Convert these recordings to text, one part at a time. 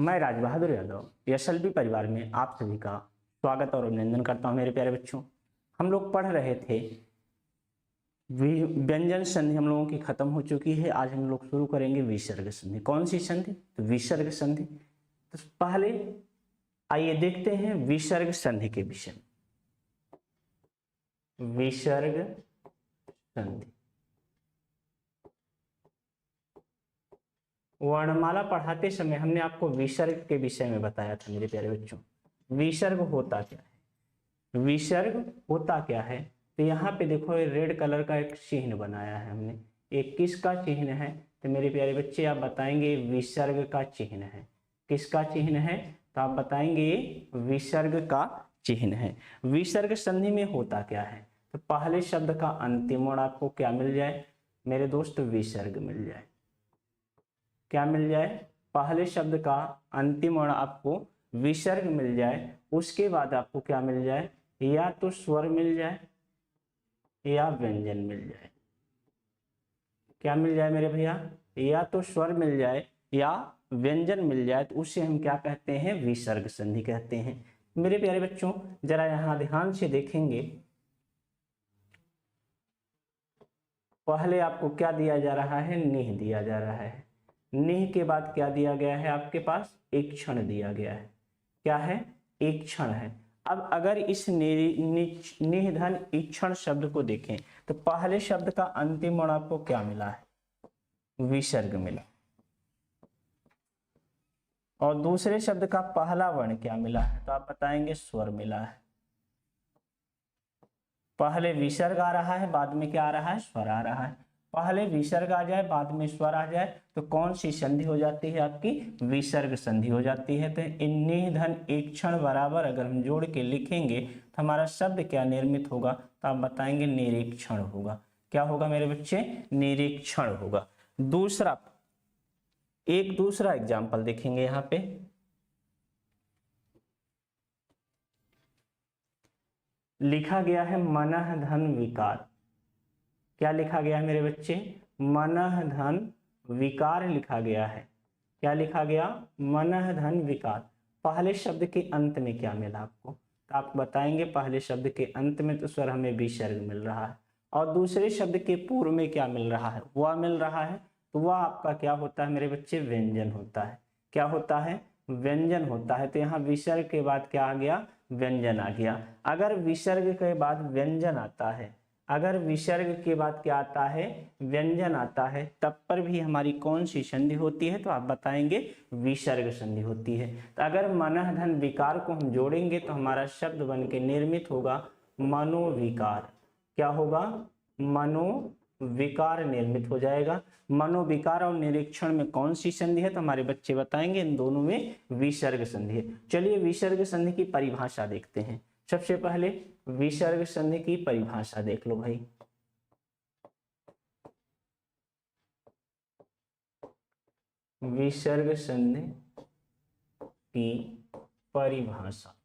मैं राज बहादुर यादव एसएलवी परिवार में आप सभी का स्वागत और अभिनंदन करता हूं। मेरे प्यारे बच्चों, हम लोग पढ़ रहे थे व्यंजन संधि हम लोगों की खत्म हो चुकी है। आज हम लोग शुरू करेंगे विसर्ग संधि। कौन सी संधि? तो विसर्ग संधि। तो पहले आइए देखते हैं विसर्ग संधि के विषय में। विसर्ग संधि वर्णमाला पढ़ाते समय हमने आपको विसर्ग के विषय में बताया था। मेरे प्यारे बच्चों, विसर्ग होता क्या है? विसर्ग होता क्या है? तो यहाँ पे देखो, ये रेड कलर का एक चिन्ह बनाया है हमने। ये किसका चिन्ह है? तो मेरे प्यारे बच्चे आप बताएंगे विसर्ग का चिन्ह है। किसका चिन्ह है? तो आप बताएंगे विसर्ग का चिन्ह है। विसर्ग संधि में होता क्या है? तो पहले शब्द का अंतिम वर्ण आपको क्या मिल जाए मेरे दोस्त? विसर्ग मिल जाए। क्या मिल जाए? पहले शब्द का अंतिम वर्ण आपको विसर्ग मिल जाए। उसके बाद आपको क्या मिल जाए? या तो स्वर मिल जाए या व्यंजन मिल जाए। क्या मिल जाए मेरे भैया? या तो स्वर मिल जाए या व्यंजन मिल जाए, तो उसे हम क्या कहते हैं? विसर्ग संधि कहते हैं। मेरे प्यारे बच्चों, जरा यहां ध्यान से देखेंगे। पहले आपको क्या दिया जा रहा है? निह दिया जा रहा है। निह के बाद क्या दिया गया है? आपके पास एक क्षण दिया गया है। क्या है? एक क्षण है। अब अगर इस निधन ईक्षण शब्द को देखें तो पहले शब्द का अंतिम वर्ण आपको क्या मिला है? विसर्ग मिला। और दूसरे शब्द का पहला वर्ण क्या मिला है? तो आप बताएंगे स्वर मिला है। पहले विसर्ग आ रहा है, बाद में क्या आ रहा है? स्वर आ रहा है। पहले विसर्ग आ जाए, बाद में स्वर आ जाए, तो कौन सी संधि हो जाती है? आपकी विसर्ग संधि हो जाती है। तो निह धन एक क्षण बराबर अगर हम जोड़ के लिखेंगे तो हमारा शब्द क्या निर्मित होगा? तो आप बताएंगे निरीक्षण होगा। क्या होगा मेरे बच्चे? निरीक्षण होगा। एक दूसरा एग्जाम्पल देखेंगे यहाँ पे। लिखा गया है मनः धन विकार। क्या लिखा गया है मेरे बच्चे? मनः धन विकार लिखा गया है। क्या लिखा गया? मनः धन विकार। पहले शब्द के अंत में क्या मिला आपको? तो आप बताएंगे पहले शब्द के अंत में तो स्वर हमें विसर्ग मिल रहा है, और दूसरे शब्द के पूर्व में क्या मिल रहा है? वह मिल रहा है। तो वह आपका क्या होता है मेरे बच्चे? व्यंजन होता है। क्या होता है? व्यंजन होता है। तो यहाँ विसर्ग के बाद क्या आ गया? व्यंजन आ गया। अगर विसर्ग के बाद व्यंजन आता है, अगर विसर्ग के बाद क्या आता है? व्यंजन आता है, तब पर भी हमारी कौन सी संधि होती है? तो आप बताएंगे विसर्ग संधि होती है। तो अगर मनः धन विकार को हम जोड़ेंगे तो हमारा शब्द बन के निर्मित होगा मनोविकार। क्या होगा? मनोविकार निर्मित हो जाएगा। मनोविकार और निरीक्षण में कौन सी संधि है? तो हमारे बच्चे बताएंगे इन दोनों में विसर्ग संधि है। चलिए विसर्ग संधि की परिभाषा देखते हैं। सबसे पहले विसर्ग संधि की परिभाषा देख लो भाई। विसर्ग संधि की परिभाषा।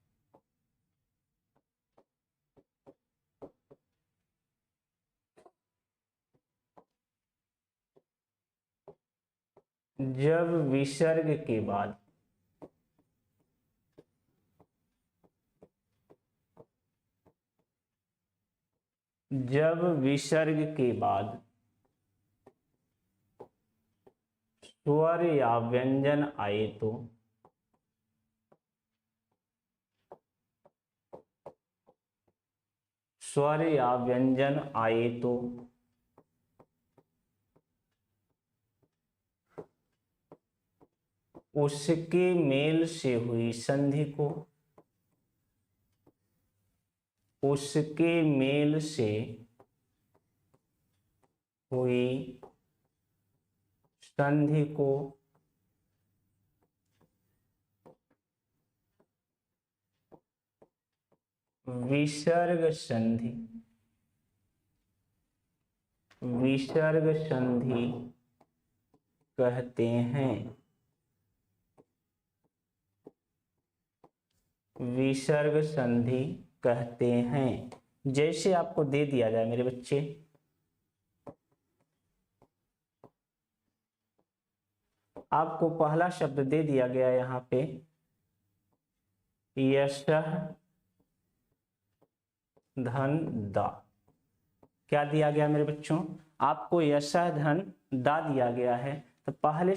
जब विसर्ग के बाद स्वर या व्यंजन आए तो स्वर या व्यंजन आए तो उसके मेल से हुई संधि को, उसके मेल से हुई संधि को विसर्ग संधि, विसर्ग संधि कहते हैं। विसर्ग संधि कहते हैं। जैसे आपको दे दिया जाए मेरे बच्चे, आपको पहला शब्द दे दिया गया यहाँ पे यशः धन दा। क्या दिया गया मेरे बच्चों? आपको यशः धन दा दिया गया है। तो पहले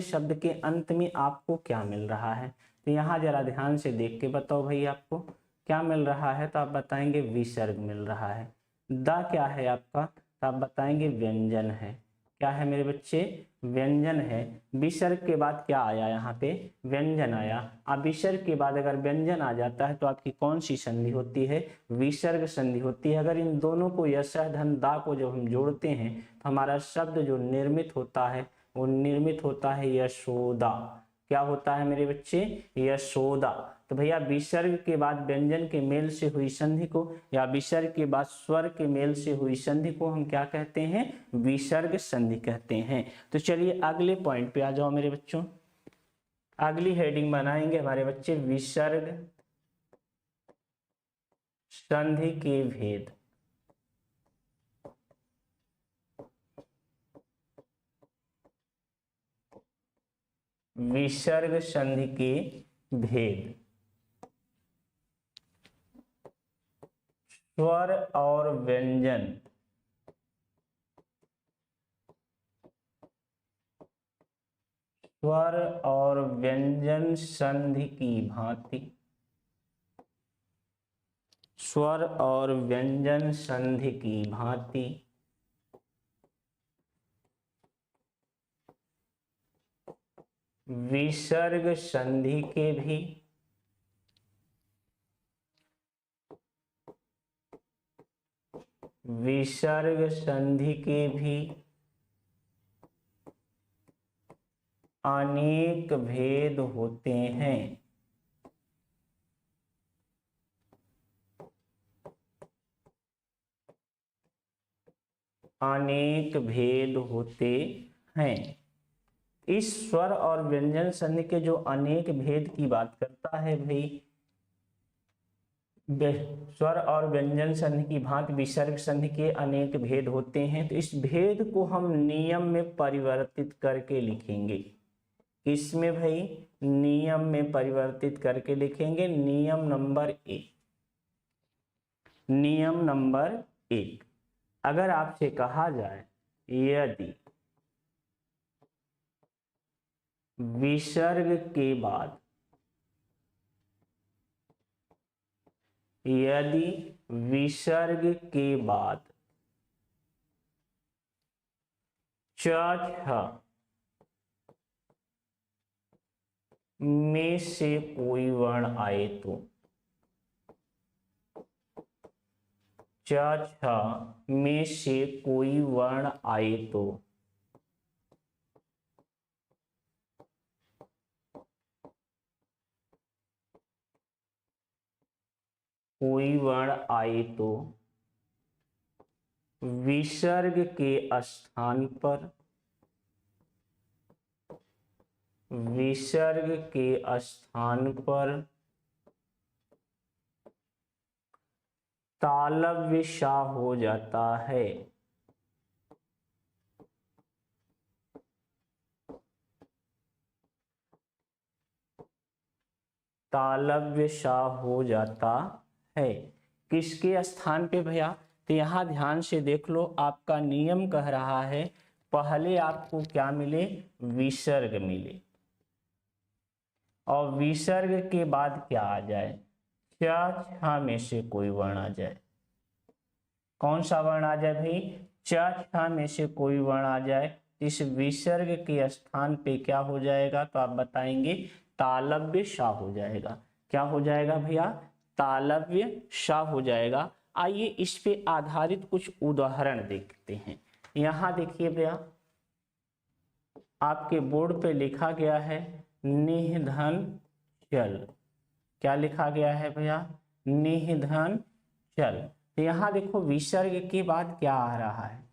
शब्द के अंत में आपको क्या मिल रहा है? तो यहाँ जरा ध्यान से देख के बताओ भाई आपको क्या मिल रहा है। तो आप बताएंगे विसर्ग मिल रहा है। दा क्या है आपका? तो आप बताएंगे व्यंजन है। क्या है मेरे बच्चे? व्यंजन है। विसर्ग के बाद क्या आया? यहाँ पे व्यंजन आया। अब विसर्ग के बाद अगर व्यंजन आ जाता है तो आपकी कौन सी संधि होती है? विसर्ग संधि होती है। अगर इन दोनों को यशः धन दा को जब हम जोड़ते हैं तो हमारा शब्द जो निर्मित होता है वो निर्मित होता है यशोदा। क्या होता है मेरे बच्चे? यशोदा। तो भैया विसर्ग के बाद व्यंजन के मेल से हुई संधि को या विसर्ग के बाद स्वर के मेल से हुई संधि को हम क्या कहते हैं? विसर्ग संधि कहते हैं। तो चलिए अगले पॉइंट पे आ जाओ मेरे बच्चों। अगली हेडिंग बनाएंगे हमारे बच्चे विसर्ग संधि के भेद। विसर्ग संधि के भेद। स्वर और व्यंजन संधि की भांति। स्वर और व्यंजन संधि की भांति विसर्ग संधि के भी अनेक भेद होते हैं। अनेक भेद होते हैं। इस स्वर और व्यंजन संधि के जो अनेक भेद की बात करता है भाई, स्वर और व्यंजन संधि की भांति विसर्ग संधि के अनेक भेद होते हैं। तो इस भेद को हम नियम में परिवर्तित करके लिखेंगे। किसमें भाई? नियम में परिवर्तित करके लिखेंगे। नियम नंबर 1। नियम नंबर 1, अगर आपसे कहा जाए यदि विसर्ग के बाद च छ में से कोई वर्ण आए तो, च छ में से कोई वर्ण आए तो विसर्ग के स्थान पर तालव्य सा हो जाता है। तालव्य सा हो जाता है। किसके स्थान पे भैया? तो यहां ध्यान से देख लो, आपका नियम कह रहा है पहले आपको क्या मिले? विसर्ग मिले, और विसर्ग के बाद क्या आ जाए? च छ में से कोई वर्ण आ जाए। कौन सा वर्ण आ जाए भाई? च छ में से कोई वर्ण आ जाए। इस विसर्ग के स्थान पे क्या हो जाएगा? तो आप बताएंगे तालव्य सा हो जाएगा। क्या हो जाएगा भैया? तालव्य सा हो जाएगा। आइए इस पे आधारित कुछ उदाहरण देखते हैं। यहां देखिए भैया, आपके बोर्ड पे लिखा गया है निधन चल। क्या लिखा गया है भैया? निधन चल। तो यहां देखो विसर्ग के बाद क्या आ रहा है?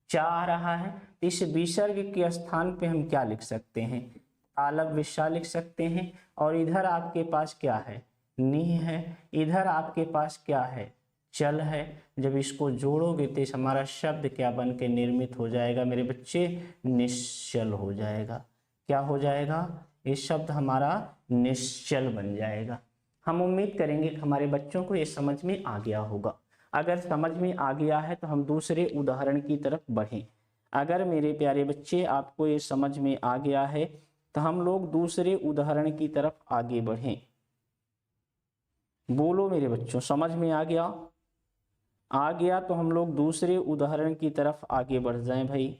चा आ रहा है। इस विसर्ग के स्थान पे हम क्या लिख सकते हैं? तालव्य सा लिख सकते हैं। और इधर आपके पास क्या है? नि है। इधर आपके पास क्या है? चल है। जब इसको जोड़ोगे तो इस हमारा शब्द क्या बन के निर्मित हो जाएगा मेरे बच्चे, निश्चल हो जाएगा। क्या हो जाएगा, ये शब्द हमारा निश्चल बन जाएगा। हम उम्मीद करेंगे कि हमारे बच्चों को ये समझ में आ गया होगा। अगर समझ में आ गया है तो हम दूसरे उदाहरण की तरफ बढ़ें। अगर मेरे प्यारे बच्चे आपको ये समझ में आ गया है तो हम लोग दूसरे उदाहरण की तरफ आगे बढ़ें। बोलो मेरे बच्चों, समझ में आ गया? आ गया तो हम लोग दूसरे उदाहरण की तरफ आगे बढ़ जाएं भाई।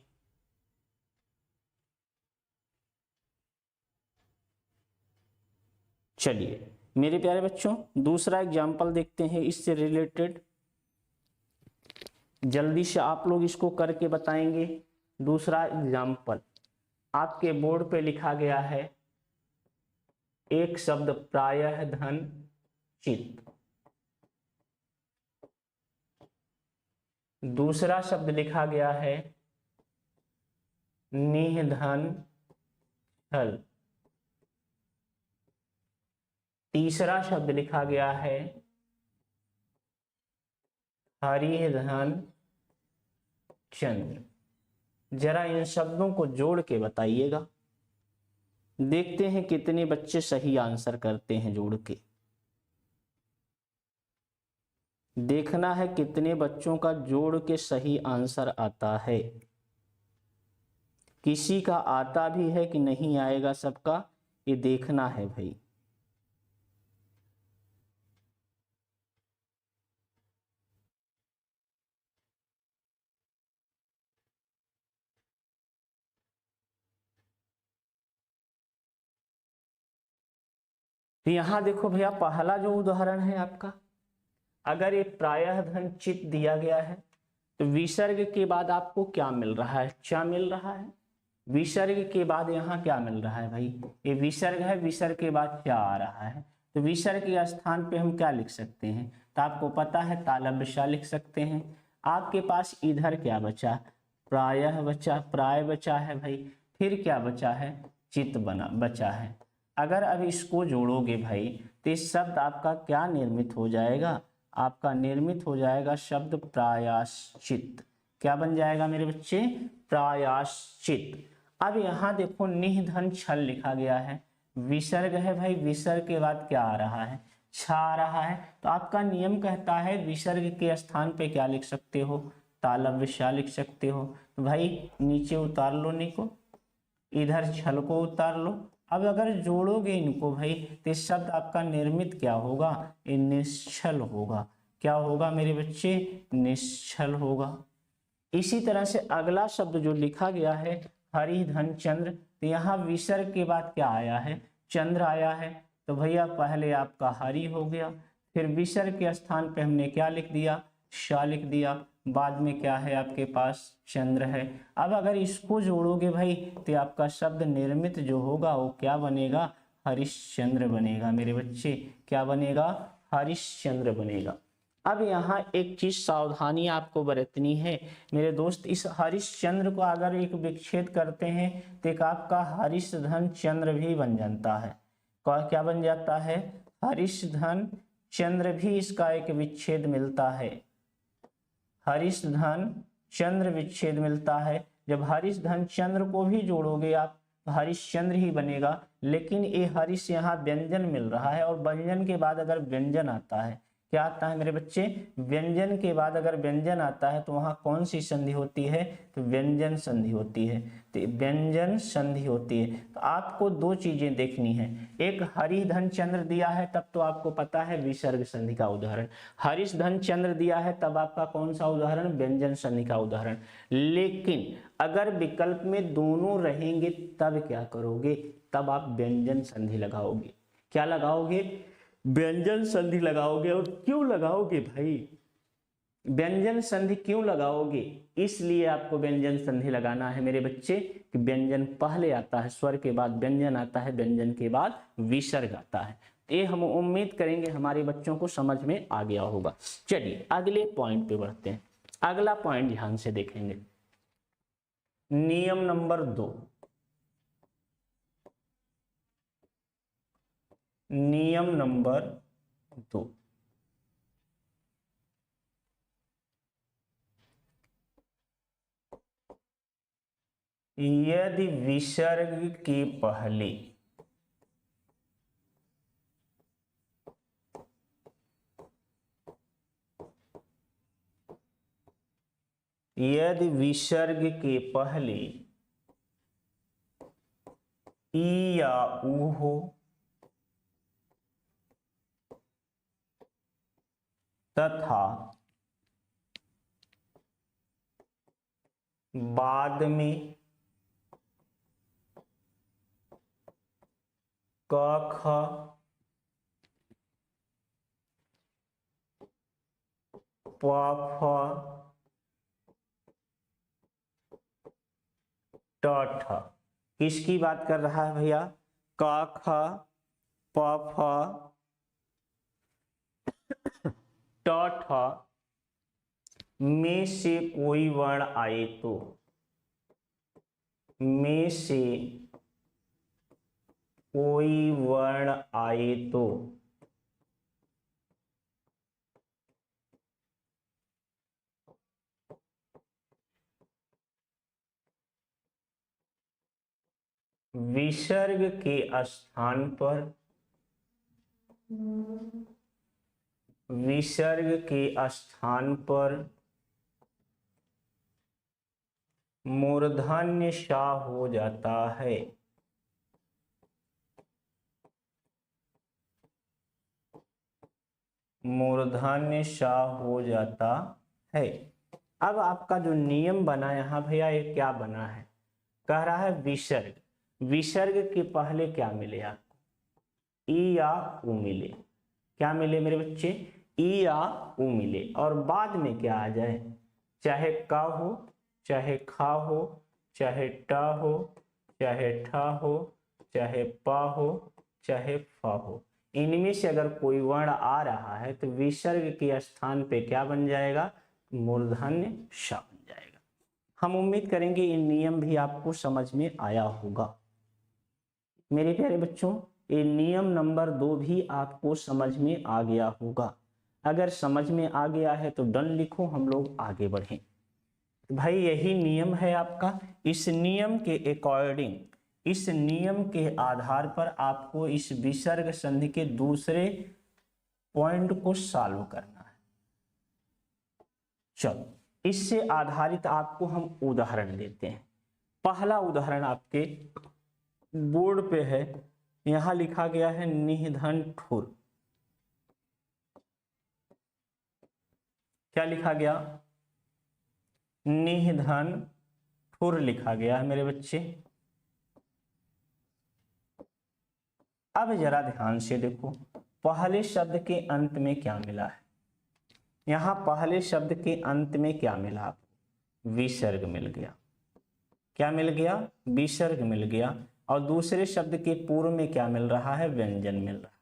चलिए मेरे प्यारे बच्चों, दूसरा एग्जाम्पल देखते हैं इससे रिलेटेड। जल्दी से आप लोग इसको करके बताएंगे। दूसरा एग्जाम्पल आपके बोर्ड पे लिखा गया है, एक शब्द प्रायः धन चित, दूसरा शब्द लिखा गया है निधन छल, तीसरा शब्द लिखा गया है हरिधन चंद्र। जरा इन शब्दों को जोड़ के बताइएगा। देखते हैं कितने बच्चे सही आंसर करते हैं जोड़ के। देखना है कितने बच्चों का जोड़ के सही आंसर आता है। किसी का आता भी है कि नहीं आएगा, सबका ये देखना है भाई। तो यहां देखो भैया, पहला जो उदाहरण है आपका, अगर ये प्रायः धन चित दिया गया है तो विसर्ग के बाद आपको क्या मिल रहा है, च मिल रहा है। विसर्ग के बाद यहाँ क्या मिल रहा है भाई, ये विसर्ग है, विसर्ग के बाद क्या आ रहा है, तो विसर्ग के स्थान पे हम क्या लिख सकते हैं, तो आपको पता है तालव्य लिख सकते हैं। आपके पास इधर क्या बचा, प्रायः बचा, प्राय बचा है भाई, फिर क्या बचा है, चित बना बचा है। अगर अब इसको जोड़ोगे भाई तो इस शब्द आपका क्या निर्मित हो जाएगा, आपका निर्मित हो जाएगा शब्द प्रायश्चित। क्या बन जाएगा मेरे बच्चे, प्रायश्चित। अब यहाँ देखो निधन छल लिखा गया है, विसर्ग है भाई, विसर्ग के बाद क्या आ रहा है, छ आ रहा है। तो आपका नियम कहता है विसर्ग के स्थान पे क्या लिख सकते हो, तालव्य श लिख सकते हो। तो भाई नीचे उतार लो निको, इधर छल को उतार लो। अब अगर जोड़ोगे इनको भाई तो शब्द आपका निर्मित क्या होगा, ये निश्चल होगा। क्या होगा मेरे बच्चे, निश्चल होगा। इसी तरह से अगला शब्द जो लिखा गया है हरिधन चंद्र, तो यहाँ विसर्ग के बाद क्या आया है, चंद्र आया है। तो भैया पहले आपका हरि हो गया, फिर विसर्ग के स्थान पे हमने क्या लिख दिया, श लिख दिया, बाद में क्या है आपके पास चंद्र है। अब अगर इसको जोड़ोगे भाई तो आपका शब्द निर्मित जो होगा वो क्या बनेगा, हरिश्चंद्र बनेगा मेरे बच्चे। क्या बनेगा, हरिश्चंद्र बनेगा। अब यहाँ एक चीज सावधानी आपको बरतनी है मेरे दोस्त, इस हरिश्चंद्र को अगर एक विच्छेद करते हैं तो एक आपका हरिशधन चंद्र भी बन जाता है। क्या बन जाता है, हरिशधन चंद्र भी इसका एक विच्छेद मिलता है, हरिशधन चंद्र विच्छेद मिलता है। जब हरिशधन चंद्र को भी जोड़ोगे आप तो हरिश्चंद्र ही बनेगा, लेकिन ये हरिश यहाँ व्यंजन मिल रहा है, और व्यंजन के बाद अगर व्यंजन आता है, क्या आता है मेरे बच्चे, व्यंजन के बाद अगर व्यंजन आता है तो वहां कौन सी संधि होती है, तो व्यंजन संधि होती है। तो व्यंजन संधि होती है। तो आपको दो चीजें देखनी है, एक हरिधन चंद्र दिया है तब तो आपको पता है विसर्ग संधि का उदाहरण, हरिश धन चंद्र दिया है तब आपका कौन सा उदाहरण, व्यंजन संधि का उदाहरण। लेकिन अगर विकल्प में दोनों रहेंगे तब क्या करोगे, तब आप व्यंजन संधि लगाओगे। क्या लगाओगे, व्यंजन संधि लगाओगे। और क्यों लगाओगे भाई, व्यंजन संधि क्यों लगाओगे, इसलिए आपको व्यंजन संधि लगाना है मेरे बच्चे कि व्यंजन पहले आता है, स्वर के बाद व्यंजन आता है, व्यंजन के बाद विसर्ग आता है। ये हम उम्मीद करेंगे हमारे बच्चों को समझ में आ गया होगा। चलिए अगले पॉइंट पे बढ़ते हैं। अगला पॉइंट ध्यान से देखेंगे, नियम नंबर 2। नियम नंबर 2, यदि विसर्ग के पहले ई या ऊ हो तथा बाद में क ख प फ ट ठ। किसकी बात कर रहा है भैया? क ख प फ ट ठ में से कोई वर्ण आए तो, में से कोई वर्ण आए तो विसर्ग के स्थान पर, विसर्ग के स्थान पर मूर्धन्य सा हो जाता है। मूर्धन्य सा हो जाता है। अब आपका जो नियम बना यहाँ भैया ये क्या बना है? कह रहा है विसर्ग, विसर्ग के पहले क्या मिले आपको? ई या ऊ मिले। क्या मिले मेरे बच्चे? ई या ऊ मिले। और बाद में क्या आ जाए? चाहे का हो, चाहे खा हो, चाहे टा हो, चाहे ठा हो, चाहे पा हो, चाहे फा हो, इनमें से अगर कोई वर्ण आ रहा है तो विसर्ग के स्थान पे क्या बन जाएगा? मूर्धन्य श बन जाएगा। हम उम्मीद करेंगे ये नियम भी आपको समझ में आया होगा। मेरे प्यारे बच्चों, ये नियम नंबर 2 भी आपको समझ में आ गया होगा। अगर समझ में आ गया है तो डन लिखो, हम लोग आगे बढ़ें। भाई यही नियम है आपका। इस नियम के अकॉर्डिंग, इस नियम के आधार पर आपको इस विसर्ग संधि के दूसरे पॉइंट को सॉल्व करना है। चलो, इससे आधारित आपको हम उदाहरण देते हैं। पहला उदाहरण आपके बोर्ड पे है, यहां लिखा गया है निधन ठुर। क्या लिखा गया? निधन ठुर लिखा गया है मेरे बच्चे। अब जरा ध्यान से देखो, पहले शब्द के अंत में क्या मिला है? यहां पहले शब्द के अंत में क्या मिला आपको? विसर्ग मिल गया। क्या मिल गया? विसर्ग मिल गया। और दूसरे शब्द के पूर्व में क्या मिल रहा है? व्यंजन मिल रहा है।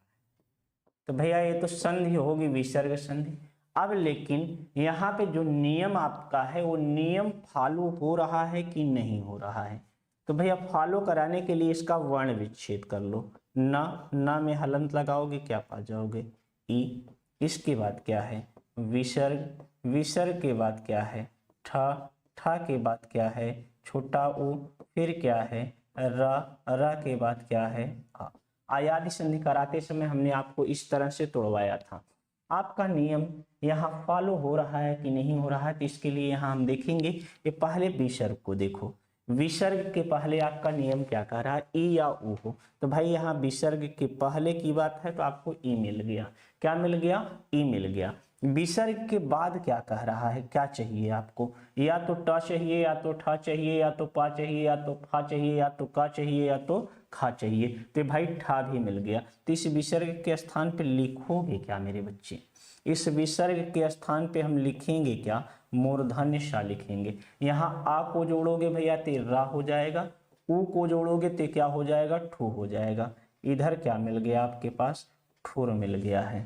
तो भैया ये तो संधि होगी, विसर्ग संधि। अब लेकिन यहाँ पे जो नियम आपका है वो नियम फॉलो हो रहा है कि नहीं हो रहा है? तो भैया फॉलो कराने के लिए इसका वर्ण विच्छेद कर लो। ना में हलंत लगाओगे, क्या पा जाओगे? ई। इसके बाद क्या है? विसर्ग। विसर्ग के बाद क्या है? ठा। ठा के बाद क्या है? छोटा ऊ। फिर क्या है? रा। रा के बाद क्या है? आ। आयादी संधि कराते समय हमने आपको इस तरह से तोड़वाया था। आपका नियम यहाँ फॉलो हो रहा है कि नहीं हो रहा है, तो इसके लिए यहाँ हम देखेंगे। ये पहले विसर्ग को देखो। विसर्ग के पहले आपका नियम क्या कह रहा है? ई या ऊ हो। तो भाई यहाँ विसर्ग के पहले की बात है तो आपको ई मिल गया। क्या मिल गया? ई मिल गया। विसर्ग के बाद क्या कह रहा है? क्या चाहिए आपको? या तो ट चाहिए, या तो ठा चाहिए, या तो पा चाहिए, या तो फा चाहिए, या तो का चाहिए, या तो खा चाहिए। तो भाई ठा भी मिल गया। तो इस विसर्ग के स्थान पे लिखोगे क्या मेरे बच्चे? इस विसर्ग के स्थान पे हम लिखेंगे क्या? मूर्धन्य श लिखेंगे। यहाँ आ को जोड़ोगे भैया तो रा हो जाएगा, ऊ को जोड़ोगे तो क्या हो जाएगा? ठू हो जाएगा। इधर क्या मिल गया आपके पास? ठुर मिल गया है।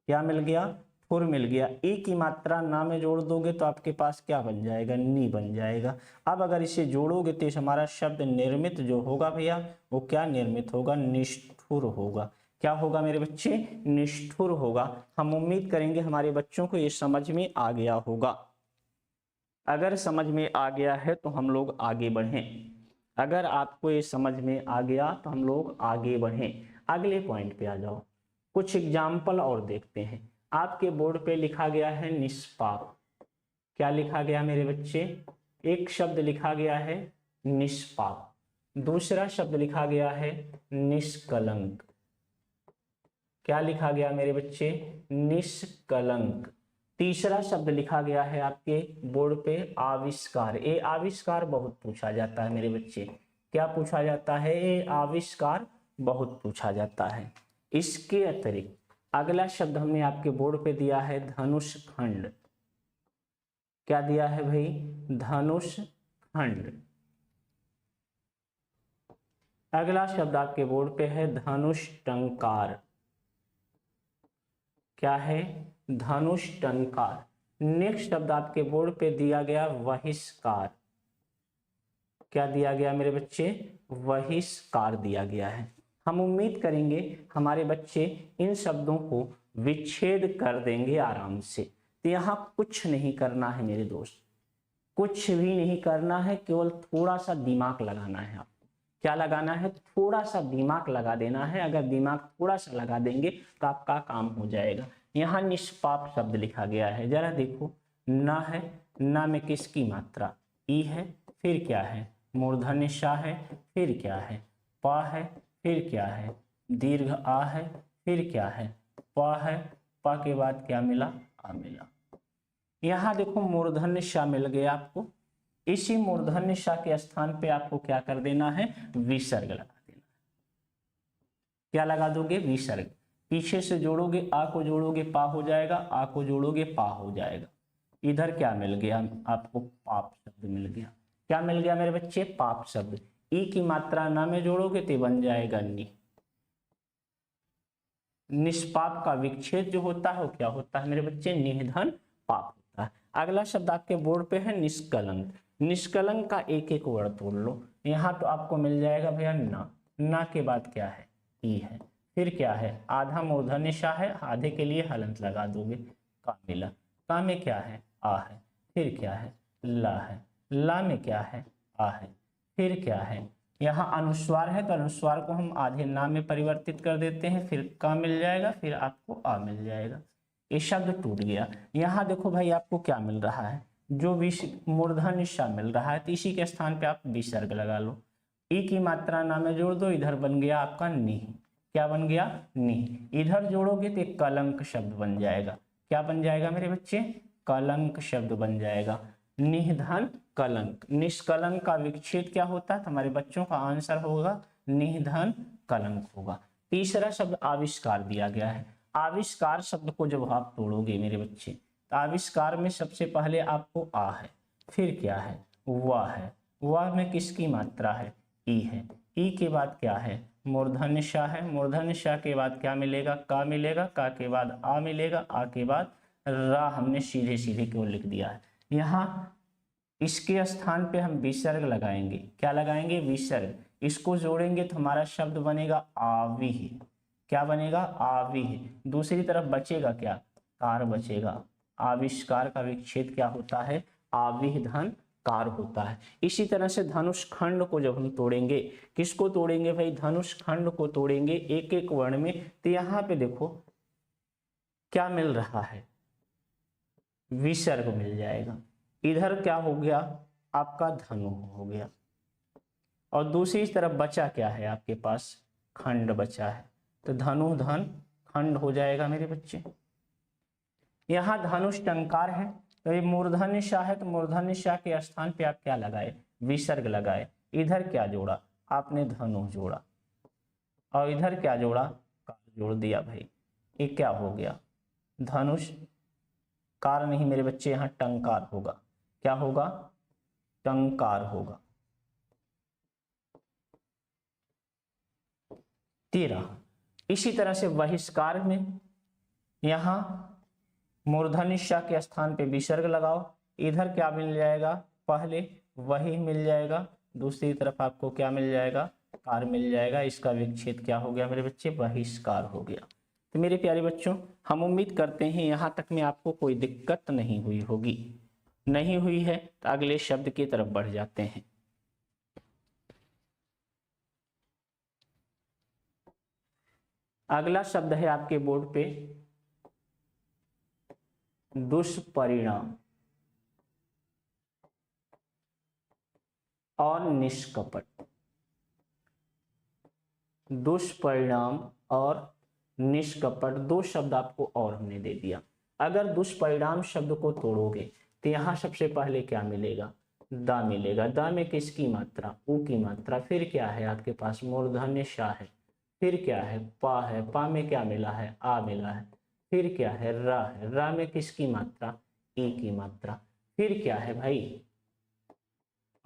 क्या मिल गया? ठुर मिल गया। ई की मात्रा ना में जोड़ दोगे तो आपके पास क्या बन जाएगा? नी बन जाएगा। अब अगर इसे जोड़ोगे तो हमारा शब्द निर्मित जो होगा भैया वो क्या निर्मित होगा? निष्ठुर होगा। क्या होगा मेरे बच्चे? निष्ठुर होगा। हम उम्मीद करेंगे हमारे बच्चों को ये समझ में आ गया होगा। अगर समझ में आ गया है तो हम लोग आगे बढ़ें। अगर आपको ये समझ में आ गया तो हम लोग आगे बढ़ें, अगले पॉइंट पे आ जाओ। कुछ एग्जाम्पल और देखते हैं। आपके बोर्ड पे लिखा गया है निष्पाप। क्या लिखा गया मेरे बच्चे? एक शब्द लिखा गया है निष्पाप, दूसरा शब्द लिखा गया है निष्कलंक। क्या लिखा गया मेरे बच्चे? निष्कलंक। तीसरा शब्द लिखा गया है आपके बोर्ड पे आविष्कार। ये आविष्कार बहुत पूछा जाता है मेरे बच्चे। क्या पूछा जाता है? ये आविष्कार बहुत पूछा जाता है। इसके अतिरिक्त अगला शब्द हमने आपके बोर्ड पे दिया है धनुष खंड। क्या दिया है भाई? धनुष खंड। अगला शब्द आपके बोर्ड पे है धनुष टंकार। क्या है? धनुष टंकार। नेक्स्ट शब्द आपके बोर्ड पे दिया गया बहिष्कार। क्या दिया गया मेरे बच्चे? बहिष्कार दिया गया है। हम उम्मीद करेंगे हमारे बच्चे इन शब्दों को विच्छेद कर देंगे आराम से। तो यहाँ कुछ नहीं करना है मेरे दोस्त, कुछ भी नहीं करना है, केवल थोड़ा सा दिमाग लगाना है आपको। क्या लगाना है? थोड़ा सा दिमाग लगा देना है। अगर दिमाग थोड़ा सा लगा देंगे तो आपका काम हो जाएगा। यहाँ निष्पाप शब्द लिखा गया है, जरा देखो। ना है, ना में किसकी मात्रा? ई है, फिर क्या है? मूर्धन्य षा है, फिर क्या है? पा है, फिर क्या है? दीर्घ आ है, फिर क्या है? पा है, पा के बाद क्या मिला? आ मिला। यहाँ देखो मूर्धन्य षा मिल गया आपको। इसी मूर्धन्य षा के स्थान पे आपको क्या कर देना है? विसर्ग लगा देना। क्या लगा दोगे? विसर्ग। पीछे से जोड़ोगे, आ को जोड़ोगे पा हो जाएगा, आ को जोड़ोगे पा हो जाएगा। इधर क्या मिल गया आपको? पाप शब्द मिल गया। क्या मिल गया मेरे बच्चे? पाप शब्द। ई की मात्रा ना में जोड़ोगे तो बन जाएगा नि। निष्पाप का विच्छेद जो होता है वो क्या होता है मेरे बच्चे? निधन पाप होता है। अगला शब्द आपके बोर्ड पे है निष्कलंक। निष्कलंक का एक एक वर्ड तोड़ लो। यहाँ तो आपको मिल जाएगा भैया ना। ना के बाद क्या है? ई है, फिर क्या है? आधा मूर्धन्य षा है, आधे के लिए हलंत लगा दोगे, का मिला। का में क्या है? आ है, फिर क्या है? ला है, ला में क्या है? आ है, फिर क्या है? यहाँ अनुस्वार है तो अनुस्वार को हम आधे ना में परिवर्तित कर देते हैं, फिर का मिल जाएगा, फिर आपको आ मिल जाएगा। ये शब्द टूट गया। यहाँ देखो भाई आपको क्या मिल रहा है? जो मूर्धन्य षा मिल रहा है, तो इसी के स्थान पे आप विसर्ग लगा लो। ई की मात्रा ना में जोड़ दो, इधर बन गया आपका नि। क्या बन गया? नि। इधर जोड़ोगे तो एक कलंक शब्द बन जाएगा। क्या बन जाएगा मेरे बच्चे? कलंक शब्द बन जाएगा। निधन कलंक। निष्कलंक का विच्छेद क्या होता है? हमारे बच्चों का आंसर होगा निधन कलंक होगा। तीसरा शब्द आविष्कार दिया गया है। आविष्कार शब्द को जब आप तोड़ोगे मेरे बच्चे, तो आविष्कार में सबसे पहले आपको आ है, फिर क्या है? वाह है। वाह में किसकी मात्रा है? ई है। ई के बाद क्या है? मूर्धन्य षा है। मूर्धन्य षा के बाद क्या मिलेगा? का मिलेगा। का के बाद आ मिलेगा। आ के बाद रा हमने सीधे सीधे क्यों लिख दिया है? यहाँ इसके स्थान पे हम विसर्ग लगाएंगे। क्या लगाएंगे? विसर्ग। इसको जोड़ेंगे तो हमारा शब्द बनेगा आविह। क्या बनेगा? आविह। दूसरी तरफ बचेगा क्या? कार बचेगा। आविष्कार का विच्छेद क्या होता है? आविह धन कार होता है। इसी तरह से धनुष खंड को जब हम तोड़ेंगे, किसको तोड़ेंगे भाई? धनुष खंड को तोड़ेंगे एक एक वर्ण में। तो यहाँ पे देखो क्या मिल रहा है? विसर्ग मिल जाएगा। इधर क्या हो गया? आपका धनु हो गया। और दूसरी तरफ बचा क्या है आपके पास? खंड बचा है। तो धनु धन खंड हो जाएगा मेरे बच्चे। यहाँ धनुष टंकार है, तो ये मूर्धन्य षा है, तो मूर्धन्य षा के स्थान पे आप क्या लगाए? विसर्ग लगाए। इधर क्या जोड़ा? आपने धनु जोड़ा। और इधर क्या जोड़ा? कार जोड़ दिया भाई। ये क्या हो गया? धनुष कार नहीं मेरे बच्चे, यहाँ टंकार होगा। क्या होगा? टंकार होगा। 13। इसी तरह से बहिष्कार में यहाँ मूर्धन्य षा के स्थान पे विसर्ग लगाओ। इधर क्या मिल जाएगा? पहले वही मिल जाएगा, दूसरी तरफ आपको क्या मिल जाएगा? कार मिल जाएगा। इसका विच्छेद क्या हो गया मेरे बच्चे? बहिष्कार हो गया। तो मेरे प्यारे बच्चों, हम उम्मीद करते हैं यहाँ तक में आपको कोई दिक्कत नहीं हुई होगी। नहीं हुई है तो अगले शब्द की तरफ बढ़ जाते हैं। अगला शब्द है आपके बोर्ड पे दुष्परिणाम और निष्कपट। दुष्परिणाम और निष्कपट, दो शब्द आपको और हमने दे दिया। अगर दुष्परिणाम शब्द को तोड़ोगे तो यहां सबसे पहले क्या मिलेगा, दा मिलेगा। दा में किसकी मात्रा, ऊ की मात्रा। फिर क्या है आपके पास, मूर्धन्य शा है। फिर क्या है, पा है। पा में क्या मिला है, आ मिला है। फिर क्या है, रा है। रा में किसकी मात्रा, ई की मात्रा। फिर क्या है भाई,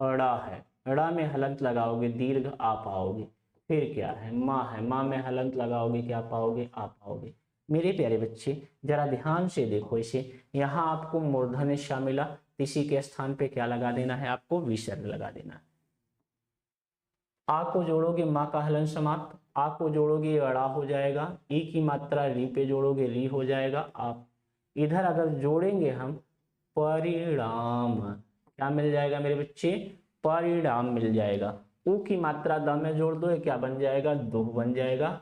अड़ा है। अड़ा में हलंत लगाओगे दीर्घ आ पाओगे। फिर क्या है, माँ है। माँ में हलंत लगाओगे क्या पाओगे, आ पाओगे। मेरे प्यारे बच्चे जरा ध्यान से देखो इसे, यहाँ आपको मूर्धन्य श मिला, इसी के स्थान पे क्या लगा देना है, आपको विसर्ग लगा देना है। आ को जोड़ोगे माँ का हलन समाप्त, आ को जोड़ोगे अड़ा हो जाएगा, ई की मात्रा री पे जोड़ोगे री हो जाएगा। आप इधर अगर जोड़ेंगे हम परिणाम, क्या मिल जाएगा मेरे बच्चे, परिणाम मिल जाएगा। ऊ की मात्रा द में जोड़ दो, क्या बन जाएगा, दुह बन जाएगा।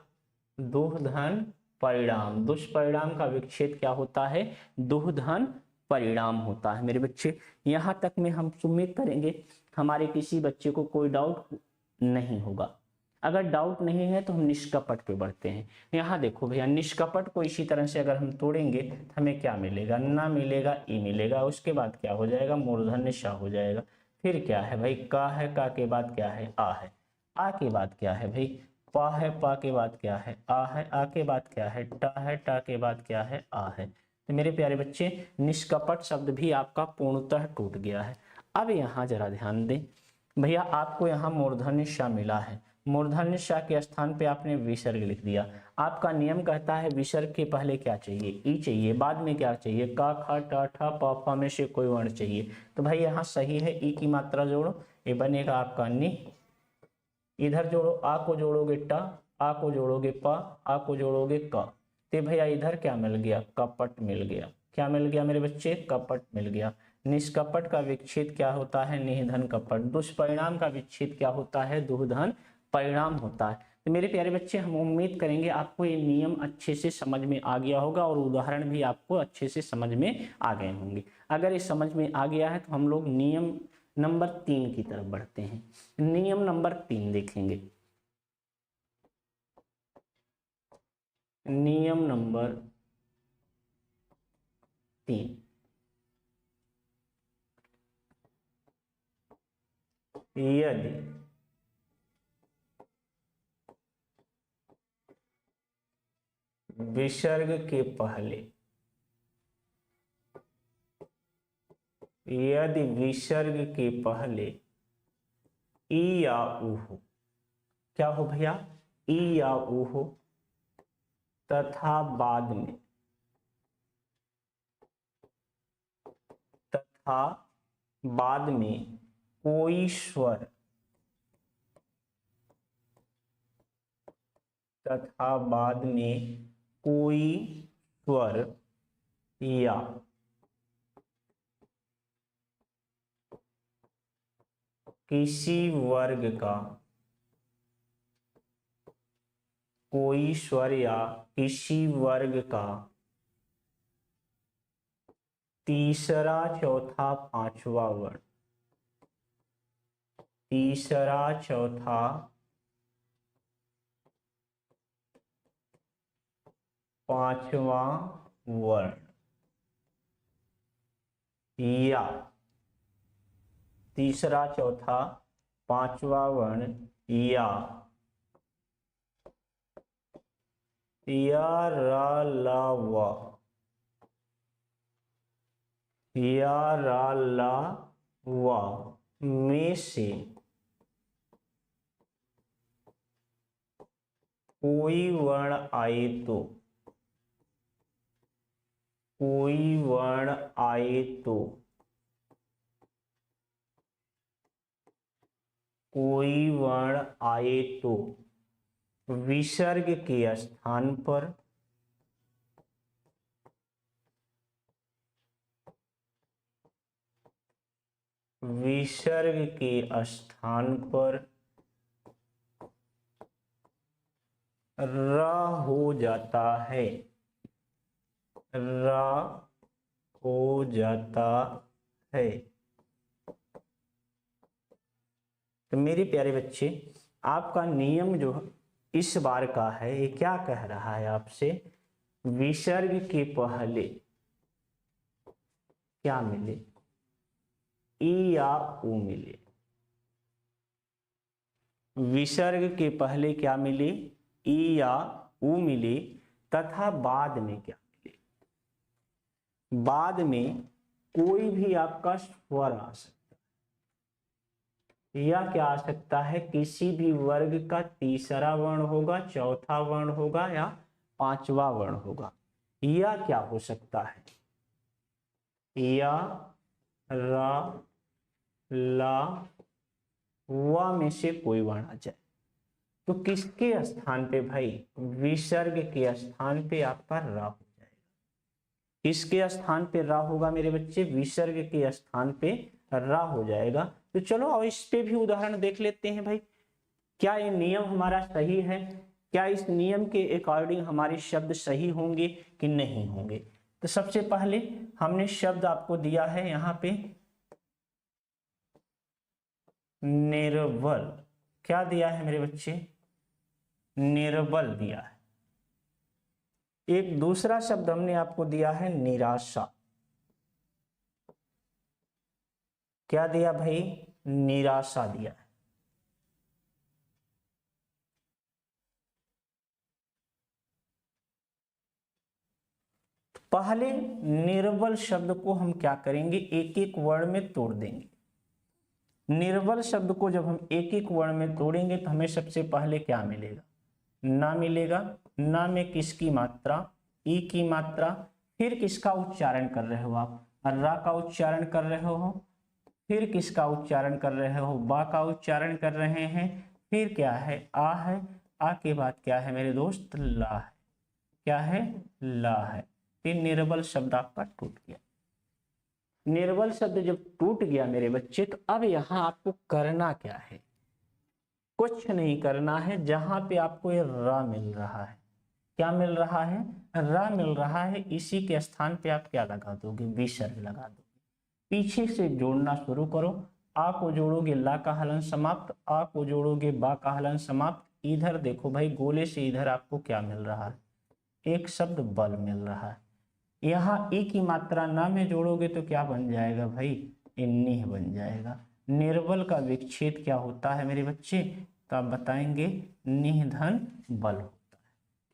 दुह धन परिणाम। दुष्परिणाम का विच्छेद क्या होता है, दुह धन परिणाम होता है। मेरे बच्चे यहाँ तक में हम उम्मीद करेंगे हमारे किसी बच्चे को कोई डाउट नहीं होगा। अगर डाउट नहीं है तो हम निष्कपट पे बढ़ते हैं। यहाँ देखो भैया, निष्कपट को इसी तरह से अगर हम तोड़ेंगे तो हमें क्या मिलेगा, ना मिलेगा, ई मिलेगा। उसके बाद क्या हो जाएगा, मूर्धन्य श हो जाएगा। फिर क्या है भाई, का है। का के बाद क्या है, आ है। आ के बाद क्या है भाई, पा है। पा के बाद क्या है, आ है। आ के बाद क्या है, टा है। टा के बाद क्या है, आ है। तो मेरे प्यारे बच्चे निष्कपट शब्द भी आपका पूर्णतः टूट गया है। अब यहाँ जरा ध्यान दें भैया, आपको यहाँ मूर्धन्य श मिला है। मूर्धन्य श के स्थान पे आपने विसर्ग लिख दिया। आपका नियम कहता है विसर्ग के पहले क्या चाहिए, ई चाहिए। बाद में क्या चाहिए, का, खा, टा, ठा, पा, फा में से कोई वर्ण चाहिए। तो भाई यहाँ सही है, ई की मात्रा जोड़ो, ये बनेगा आपका नि। इधर जोड़ो, आ को जोड़ोगे टा, आ को जोड़ोगे पा, आ को जोड़ोगे का। तो भैया इधर क्या मिल गया, कपट मिल गया। क्या मिल गया मेरे बच्चे, कपट मिल गया। निष्कपट का विच्छेद क्या होता है, निधन कपट। दुष्परिणाम का विच्छेद क्या होता है, दुधन परिणाम होता है। तो मेरे प्यारे बच्चे हम उम्मीद करेंगे आपको ये नियम अच्छे से समझ में आ गया होगा और उदाहरण भी आपको अच्छे से समझ में आ गए होंगे। अगर ये समझ में आ गया है तो हम लोग नियम नंबर 3 की तरफ बढ़ते हैं। नियम नंबर 3 देखेंगे। नियम नंबर 3, यदि विसर्ग के पहले, यदि विसर्ग के पहले ई या ऊ हो, क्या हो भैया, ई या ऊ हो, तथा बाद में, तथा बाद में कोई स्वर, तथा बाद में कोई स्वर या किसी वर्ग का, कोई स्वर या किसी वर्ग का तीसरा, चौथा, पांचवा वर्ण, तीसरा, चौथा, पांचवा वर्ण या तीसरा, चौथा, पांचवा वर्ण या रा ला वा, या रा ला वा में से कोई वर्ण आए तो, कोई वर्ण आए तो, कोई वर्ण आए तो विसर्ग के स्थान पर, विसर्ग के स्थान पर र हो जाता है, र हो जाता है। तो मेरे प्यारे बच्चे, आपका नियम जो इस बार का है ये क्या कह रहा है आपसे, विसर्ग के पहले क्या मिले, ई या ऊ मिले। विसर्ग के पहले क्या मिले, ई या ऊ मिले, तथा बाद में क्या मिले, बाद में कोई भी आपका स्वर आ सकता है, या क्या आ सकता है, किसी भी वर्ग का तीसरा वर्ण होगा, चौथा वर्ण होगा या पांचवा वर्ण होगा, या क्या हो सकता है, या, रा, ला, वा में से कोई वर्ण आ जाए। तो किसके स्थान पे भाई, विसर्ग के स्थान पे आपका रा हो जाएगा। किसके स्थान पे रा होगा मेरे बच्चे, विसर्ग के स्थान पे रा हो जाएगा। तो चलो और इस पे भी उदाहरण देख लेते हैं भाई, क्या ये नियम हमारा सही है, क्या इस नियम के अकॉर्डिंग हमारे शब्द सही होंगे कि नहीं होंगे। तो सबसे पहले हमने शब्द आपको दिया है यहाँ पे निर्बल, क्या दिया है मेरे बच्चे, निर्बल दिया है। एक दूसरा शब्द हमने आपको दिया है निराशा, क्या दिया भाई, निराशा दिया है। पहले निर्बल शब्द को हम क्या करेंगे, एक एक वर्ण में तोड़ देंगे। निर्बल शब्द को जब हम एक एक वर्ण में तोड़ेंगे तो हमें सबसे पहले क्या मिलेगा, ना मिलेगा। ना में किसकी मात्रा, ई की मात्रा। फिर किसका उच्चारण कर रहे हो आप, रा का उच्चारण कर रहे हो। फिर किसका उच्चारण कर रहे हो, बा का उच्चारण कर रहे हैं। फिर क्या है, आ है। आ के बाद क्या है मेरे दोस्त, ला है। क्या है, ला है। फिर निर्बल शब्द आपका टूट गया। निर्बल शब्द जब टूट गया मेरे बच्चे, तो अब यहां आपको करना क्या है, कुछ नहीं करना है। जहां पे आपको ये रा मिल रहा है, क्या मिल रहा है, रा मिल रहा है, इसी के स्थान पे आप क्या लगा दोगे, विसर्ग लगा दोगे। पीछे से जोड़ना शुरू करो। आ को जोड़ोगे ला का हलन समाप्त, आ को जोड़ोगे बा का हलन समाप्त। इधर देखो भाई, गोले से इधर आपको क्या मिल रहा है, एक शब्द बल मिल रहा है। यहाँ ई की मात्रा ना में जोड़ोगे तो क्या बन जाएगा भाई, निह बन जाएगा। निर्बल का विच्छेद क्या होता है मेरे बच्चे, तो आप बताएंगे निह धन बल होता है।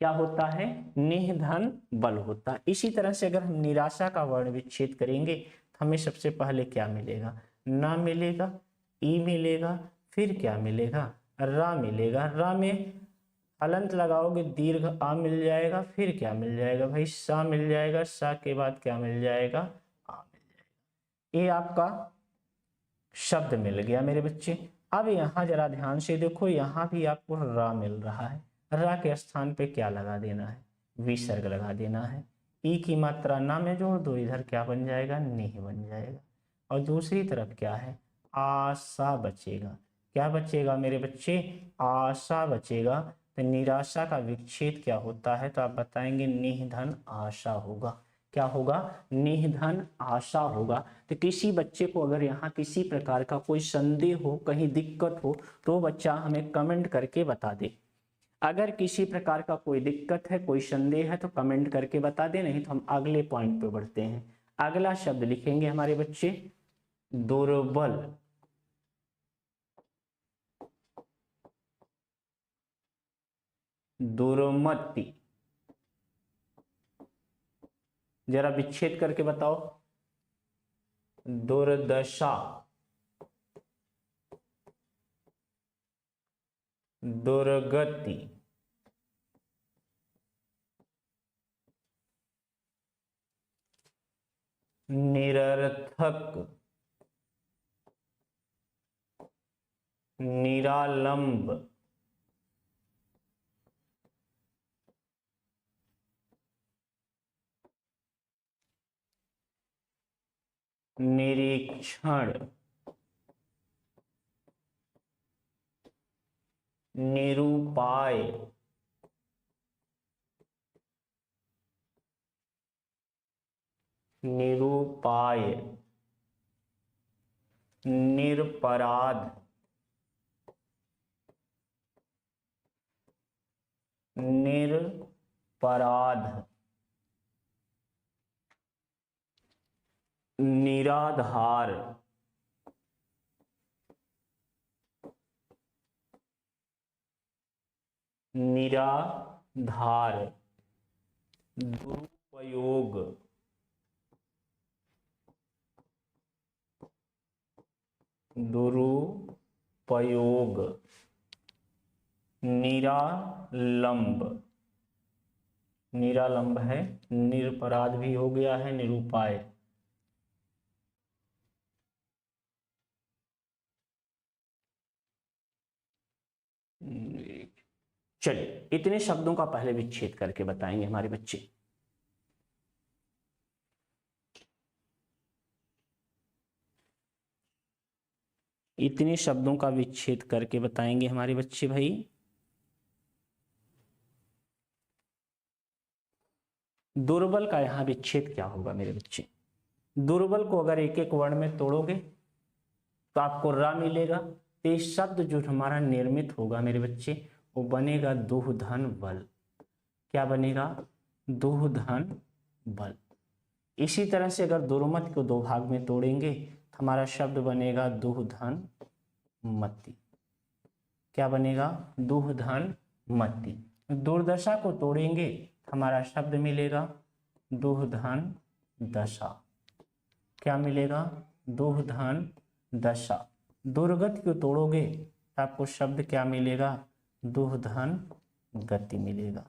क्या होता है, निह धन बल होता है। इसी तरह से अगर हम निराशा का वर्ण विच्छेद करेंगे तो हमें सबसे पहले क्या मिलेगा, ना मिलेगा, ई मिलेगा, फिर क्या मिलेगा, रा मिलेगा। रा में हलंत लगाओगे, दीर्घ आ मिल जाएगा। फिर क्या मिल जाएगा भाई, सा मिल जाएगा। सा के बाद क्या मिल जाएगा, आ मिल जाएगा। ये आपका शब्द मिल गया मेरे बच्चे। अब यहाँ जरा ध्यान से देखो, यहाँ भी आपको रा मिल रहा है। रा के स्थान पे क्या लगा देना है, विसर्ग लगा देना है। ई की मात्रा ना में जोड़ दो, इधर क्या बन जाएगा, निह बन जाएगा। और दूसरी तरफ क्या है, आशा बचेगा। क्या बचेगा मेरे बच्चे, आशा बचेगा। तो निराशा का विच्छेद क्या होता है, तो आप बताएंगे निधन आशा होगा। क्या होगा, निधन आशा होगा। तो किसी बच्चे को अगर यहाँ किसी प्रकार का कोई संदेह हो, कहीं दिक्कत हो, तो बच्चा हमें कमेंट करके बता दे। अगर किसी प्रकार का कोई दिक्कत है, कोई संदेह है, तो कमेंट करके बता दे। नहीं तो हम अगले पॉइंट पे बढ़ते हैं। अगला शब्द लिखेंगे हमारे बच्चे दुर्बल। दुर्मति, जरा विच्छेद करके बताओ, दुर्दशा, दुर्गति, निरर्थक, निरालंब, निरीक्षण, निरूपाय, निरुपाय, निरपराध, निरपराध, निराधार, निराधार, दुरुपयोग, दुरुपयोग, निरालंब, निरालंब है, निरपराध भी हो गया है, निरुपाय। चलिए इतने शब्दों का पहले विच्छेद करके बताएंगे हमारे बच्चे। इतने शब्दों का विच्छेद करके बताएंगे हमारे बच्चे भाई। दुर्बल का यहां विच्छेद क्या होगा मेरे बच्चे? दुर्बल को अगर एक एक वर्ण में तोड़ोगे तो आपको रा मिलेगा। तो ये शब्द जो हमारा निर्मित होगा मेरे बच्चे वो बनेगा दुह धन बल। क्या बनेगा? दुह धन बल। इसी तरह से अगर दुर्मत को दो भाग में तोड़ेंगे तो हमारा शब्द बनेगा दुह धन मति। क्या बनेगा? दुह धन मति। दुर्दशा को तोड़ेंगे हमारा शब्द मिलेगा दुह धन दशा। क्या मिलेगा? दुह धन दशा। दुर्गति को तोड़ोगे तो आपको शब्द क्या मिलेगा? दुह धन गति मिलेगा।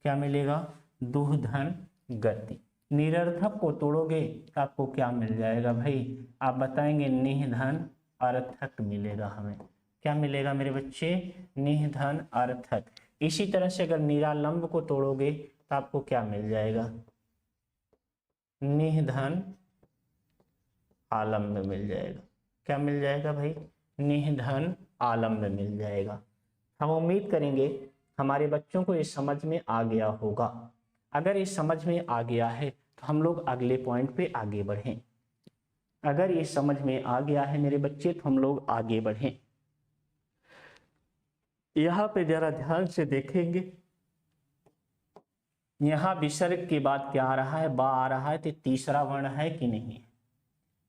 क्या मिलेगा? दुह धन गति। निरर्थक को तोड़ोगे तो आपको क्या मिल जाएगा भाई? आप बताएंगे निह धन अर्थक मिलेगा हमें। क्या मिलेगा मेरे बच्चे? निह धन अर्थक। इसी तरह से अगर निरालंब को तोड़ोगे तो आपको क्या मिल जाएगा? निह धन आलम्ब मिल जाएगा। क्या मिल जाएगा भाई? निह धन आलम्ब मिल जाएगा। हम उम्मीद करेंगे हमारे बच्चों को ये समझ में आ गया होगा। अगर ये समझ में आ गया है तो हम लोग अगले पॉइंट पे आगे बढ़ें। अगर ये समझ में आ गया है मेरे बच्चे तो हम लोग आगे बढ़ें। यहाँ पे जरा ध्यान से देखेंगे, यहाँ विसर्ग के बाद क्या आ रहा है? बा आ रहा है। तो तीसरा वर्ण है कि नहीं?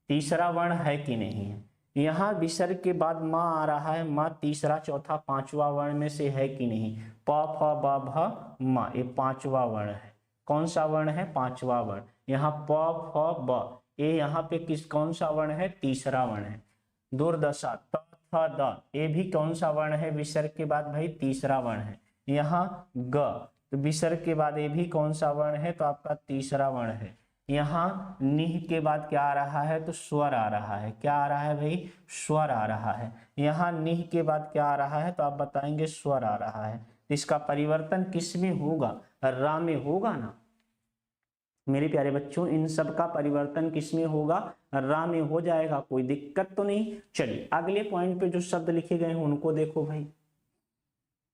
तीसरा वर्ण है कि नहीं है? यहाँ विसर्ग के बाद माँ आ रहा है। माँ तीसरा चौथा पांचवा वर्ण में से है कि नहीं? प फ ब भ म, ये पांचवा वर्ण है। कौन सा वर्ण है? पांचवा वर्ण। यहाँ प फ ब, ये यहाँ पे किस कौन सा वर्ण है? तीसरा वर्ण है। दुर्दशा त थ द, ये भी कौन सा वर्ण है? विसर्ग के बाद भाई तीसरा वर्ण है। यहाँ ग, तो विसर्ग के बाद ये भी कौन सा वर्ण है? तो आपका तीसरा वर्ण है। यहाँ निह के बाद क्या आ रहा है? तो स्वर आ रहा है। क्या आ रहा है भाई? स्वर आ रहा है। यहाँ निह के बाद क्या आ रहा है? तो आप बताएंगे स्वर आ रहा है। इसका परिवर्तन किस में होगा? रा में होगा ना मेरे प्यारे बच्चों। इन सब का परिवर्तन किस में होगा? रा में हो जाएगा। कोई दिक्कत तो नहीं। चलिए अगले पॉइंट पे जो शब्द लिखे गए हैं उनको देखो भाई।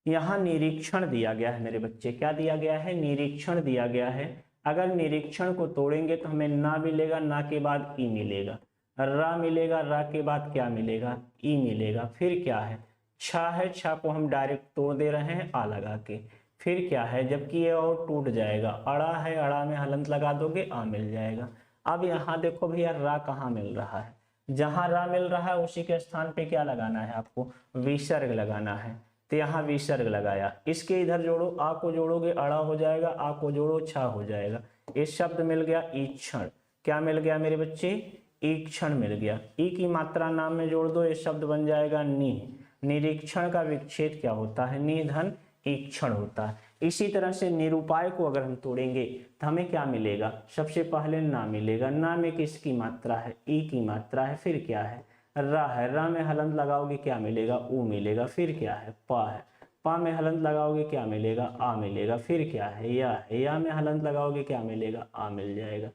यहाँ निरीक्षण दिया गया है मेरे बच्चे। क्या दिया गया है? निरीक्षण दिया गया है। अगर निरीक्षण को तोड़ेंगे तो हमें ना मिलेगा, ना के बाद ई मिलेगा, रा मिलेगा, रा के बाद क्या मिलेगा? ई मिलेगा। फिर क्या है? छा है, छा को हम डायरेक्ट तोड़ दे रहे हैं आ लगा के। फिर क्या है? जबकि ये और टूट जाएगा। अड़ा है, अड़ा में हलंत लगा दोगे आ मिल जाएगा। अब यहाँ देखो भैया रा कहाँ मिल रहा है? जहां रा मिल रहा है उसी के स्थान पे क्या लगाना है आपको? विसर्ग लगाना है। तो यहाँ विसर्ग लगाया। इसके इधर जोड़ो, आ को जोड़ोगे अड़ा हो जाएगा, आ को जोड़ो छा हो जाएगा। इस शब्द मिल गया ईक्षण। क्या मिल गया मेरे बच्चे? ईक्षण मिल गया। ई की मात्रा नाम में जोड़ दो, ये शब्द बन जाएगा निह। निरीक्षण का विच्छेद क्या होता है? निधन ईक्षण होता है। इसी तरह से निरूपाय को अगर हम तोड़ेंगे तो हमें क्या मिलेगा? सबसे पहले ना मिलेगा। ना में किसकी मात्रा है? ई की मात्रा है। फिर क्या है? रा है। रा में हलंत लगाओगे क्या मिलेगा? ऊ मिलेगा। फिर क्या है? पा है। पा में हलंत लगाओगे क्या मिलेगा? आ मिलेगा। फिर क्या है? या है। या में हलंत लगाओगे क्या मिलेगा? आ मिल जाएगा।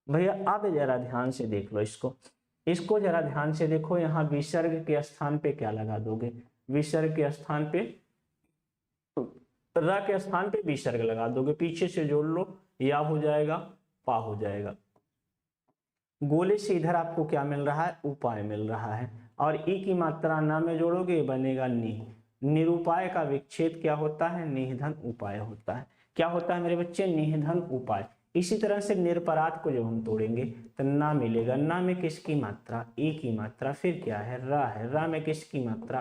भैया अब जरा ध्यान से देख लो इसको जरा ध्यान से देखो। यहाँ विसर्ग के स्थान पे क्या लगा दोगे? विसर्ग के स्थान पे रा के स्थान पे विसर्ग लगा दोगे। पीछे से जोड़ लो, या हो जाएगा, पा हो जाएगा। गोले से इधर आपको क्या मिल रहा है, उपाय मिल रहा है, और ई की मात्रा ना में जोड़ोगे बनेगा नि। निरुपाय का विच्छेद क्या होता है, निधन उपाय होता है। क्या होता है मेरे बच्चे, निधन उपाय। इसी तरह से निरपराध को जब हम तोड़ेंगे तो ना मिलेगा, ना में किसकी मात्रा, ई की मात्रा, फिर क्या है, रा है, रा में किसकी मात्रा,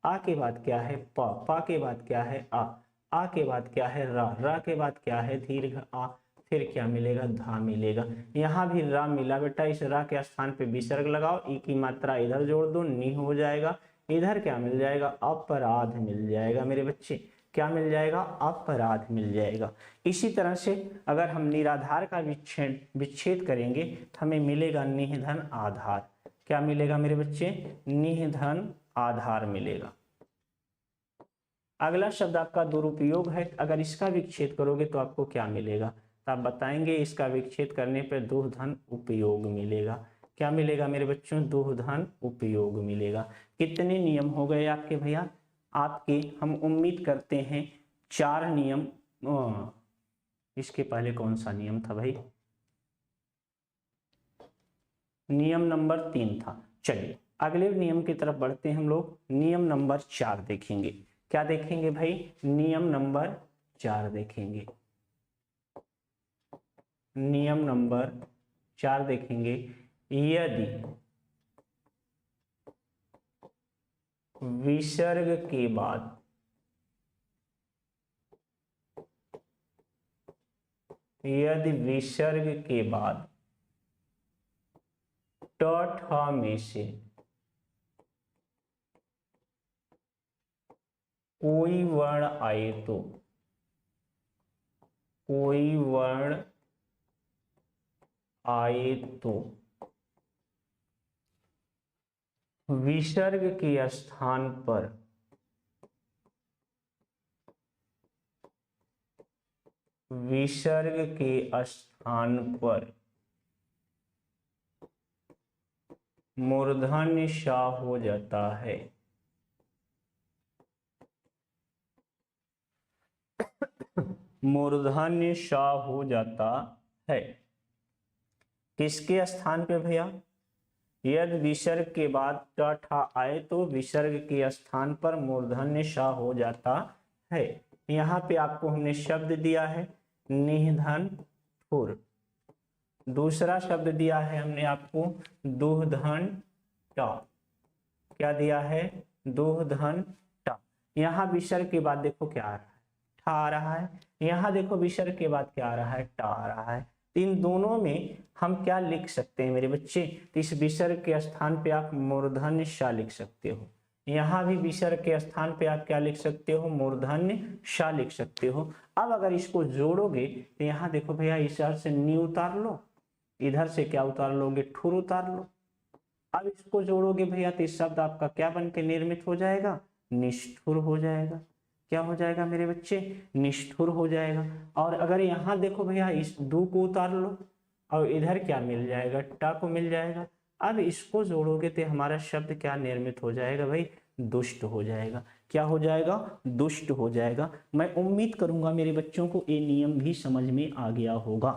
आ के बाद क्या है, पा के बाद क्या है, आ के बाद क्या है, रा के बाद क्या है, दीर्घ आ, फिर क्या मिलेगा, धा मिलेगा। यहाँ भी रा मिला बेटा, इस रा के स्थान पे विसर्ग लगाओ, ई की मात्रा इधर जोड़ दो, नि हो जाएगा। इधर क्या मिल जाएगा, अपराध मिल जाएगा मेरे बच्चे, क्या मिल जाएगा, अपराध मिल जाएगा। इसी तरह से अगर हम निराधार का विच्छेद करेंगे तो हमें मिलेगा निधन आधार। क्या मिलेगा मेरे बच्चे, निधन आधार मिलेगा। अगला शब्द आपका दुरुपयोग है, अगर इसका विच्छेद करोगे तो आपको क्या मिलेगा, तो आप बताएंगे इसका विच्छेद करने पर दुहधन उपयोग मिलेगा। क्या मिलेगा मेरे बच्चों, दुहधन उपयोग मिलेगा। कितने नियम हो गए आपके भैया, आपके हम उम्मीद करते हैं 4 नियम। इसके पहले कौन सा नियम था भाई, नियम नंबर 3 था। चलिए अगले नियम की तरफ बढ़ते हैं हम लोग, नियम नंबर 4 देखेंगे। क्या देखेंगे भाई, नियम नंबर 4 देखेंगे। नियम नंबर 4 देखेंगे, यदि विसर्ग के बाद ट ठ में से कोई वर्ण आए तो, कोई वर्ण आए तो विसर्ग के स्थान पर मूर्धन्य षा हो जाता है। मूर्धन्य षा हो जाता है किसके स्थान पे भैया, यदि विसर्ग के बाद ट ठा आए तो विसर्ग के स्थान पर मूर्धन्य षा हो जाता है। यहाँ पे आपको हमने शब्द दिया है निधन ठुर, दूसरा शब्द दिया है हमने आपको दुहधन टा। क्या दिया है, दुहधन टा। यहाँ विसर्ग के बाद देखो क्या आ रहा है, ठा आ रहा है। यहाँ देखो विसर्ग के बाद क्या आ रहा है, टा आ रहा है। इन दोनों में हम क्या लिख सकते हैं मेरे बच्चे, तो इस विसर्ग के स्थान पे आप मूर्धन्य षा लिख सकते हो। यहाँ भी विसर्ग के स्थान पे आप क्या लिख सकते हो, मूर्धन्य षा लिख सकते हो। अब अगर इसको जोड़ोगे तो यहाँ देखो भैया, इस से नी उतार लो, इधर से क्या उतार लोगे, ठुर उतार लो। अब इसको जोड़ोगे भैया तो इस शब्द आपका क्या बन के निर्मित हो जाएगा, निष्ठुर हो जाएगा। क्या हो जाएगा मेरे बच्चे, निष्ठुर हो जाएगा। और अगर यहाँ देखो भैया, इस दू को उतार लो और इधर क्या मिल जाएगा, टा को मिल जाएगा। अब इसको जोड़ोगे तो हमारा शब्द क्या निर्मित हो जाएगा भाई, दुष्ट हो जाएगा। क्या हो जाएगा, दुष्ट हो जाएगा। मैं उम्मीद करूंगा मेरे बच्चों को ये नियम भी समझ में आ गया होगा।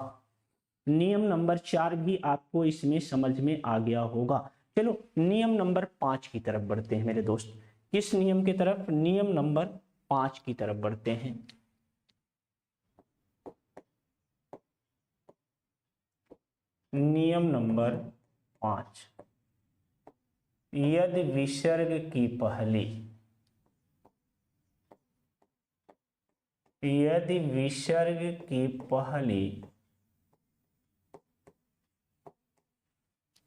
नियम नंबर 4 भी आपको इसमें समझ में आ गया होगा। चलो नियम नंबर 5 की तरफ बढ़ते हैं मेरे दोस्त। किस नियम की तरफ, नियम नंबर 5 की तरफ बढ़ते हैं। नियम नंबर 5, यदि विसर्ग की पहली, यदि विसर्ग की पहली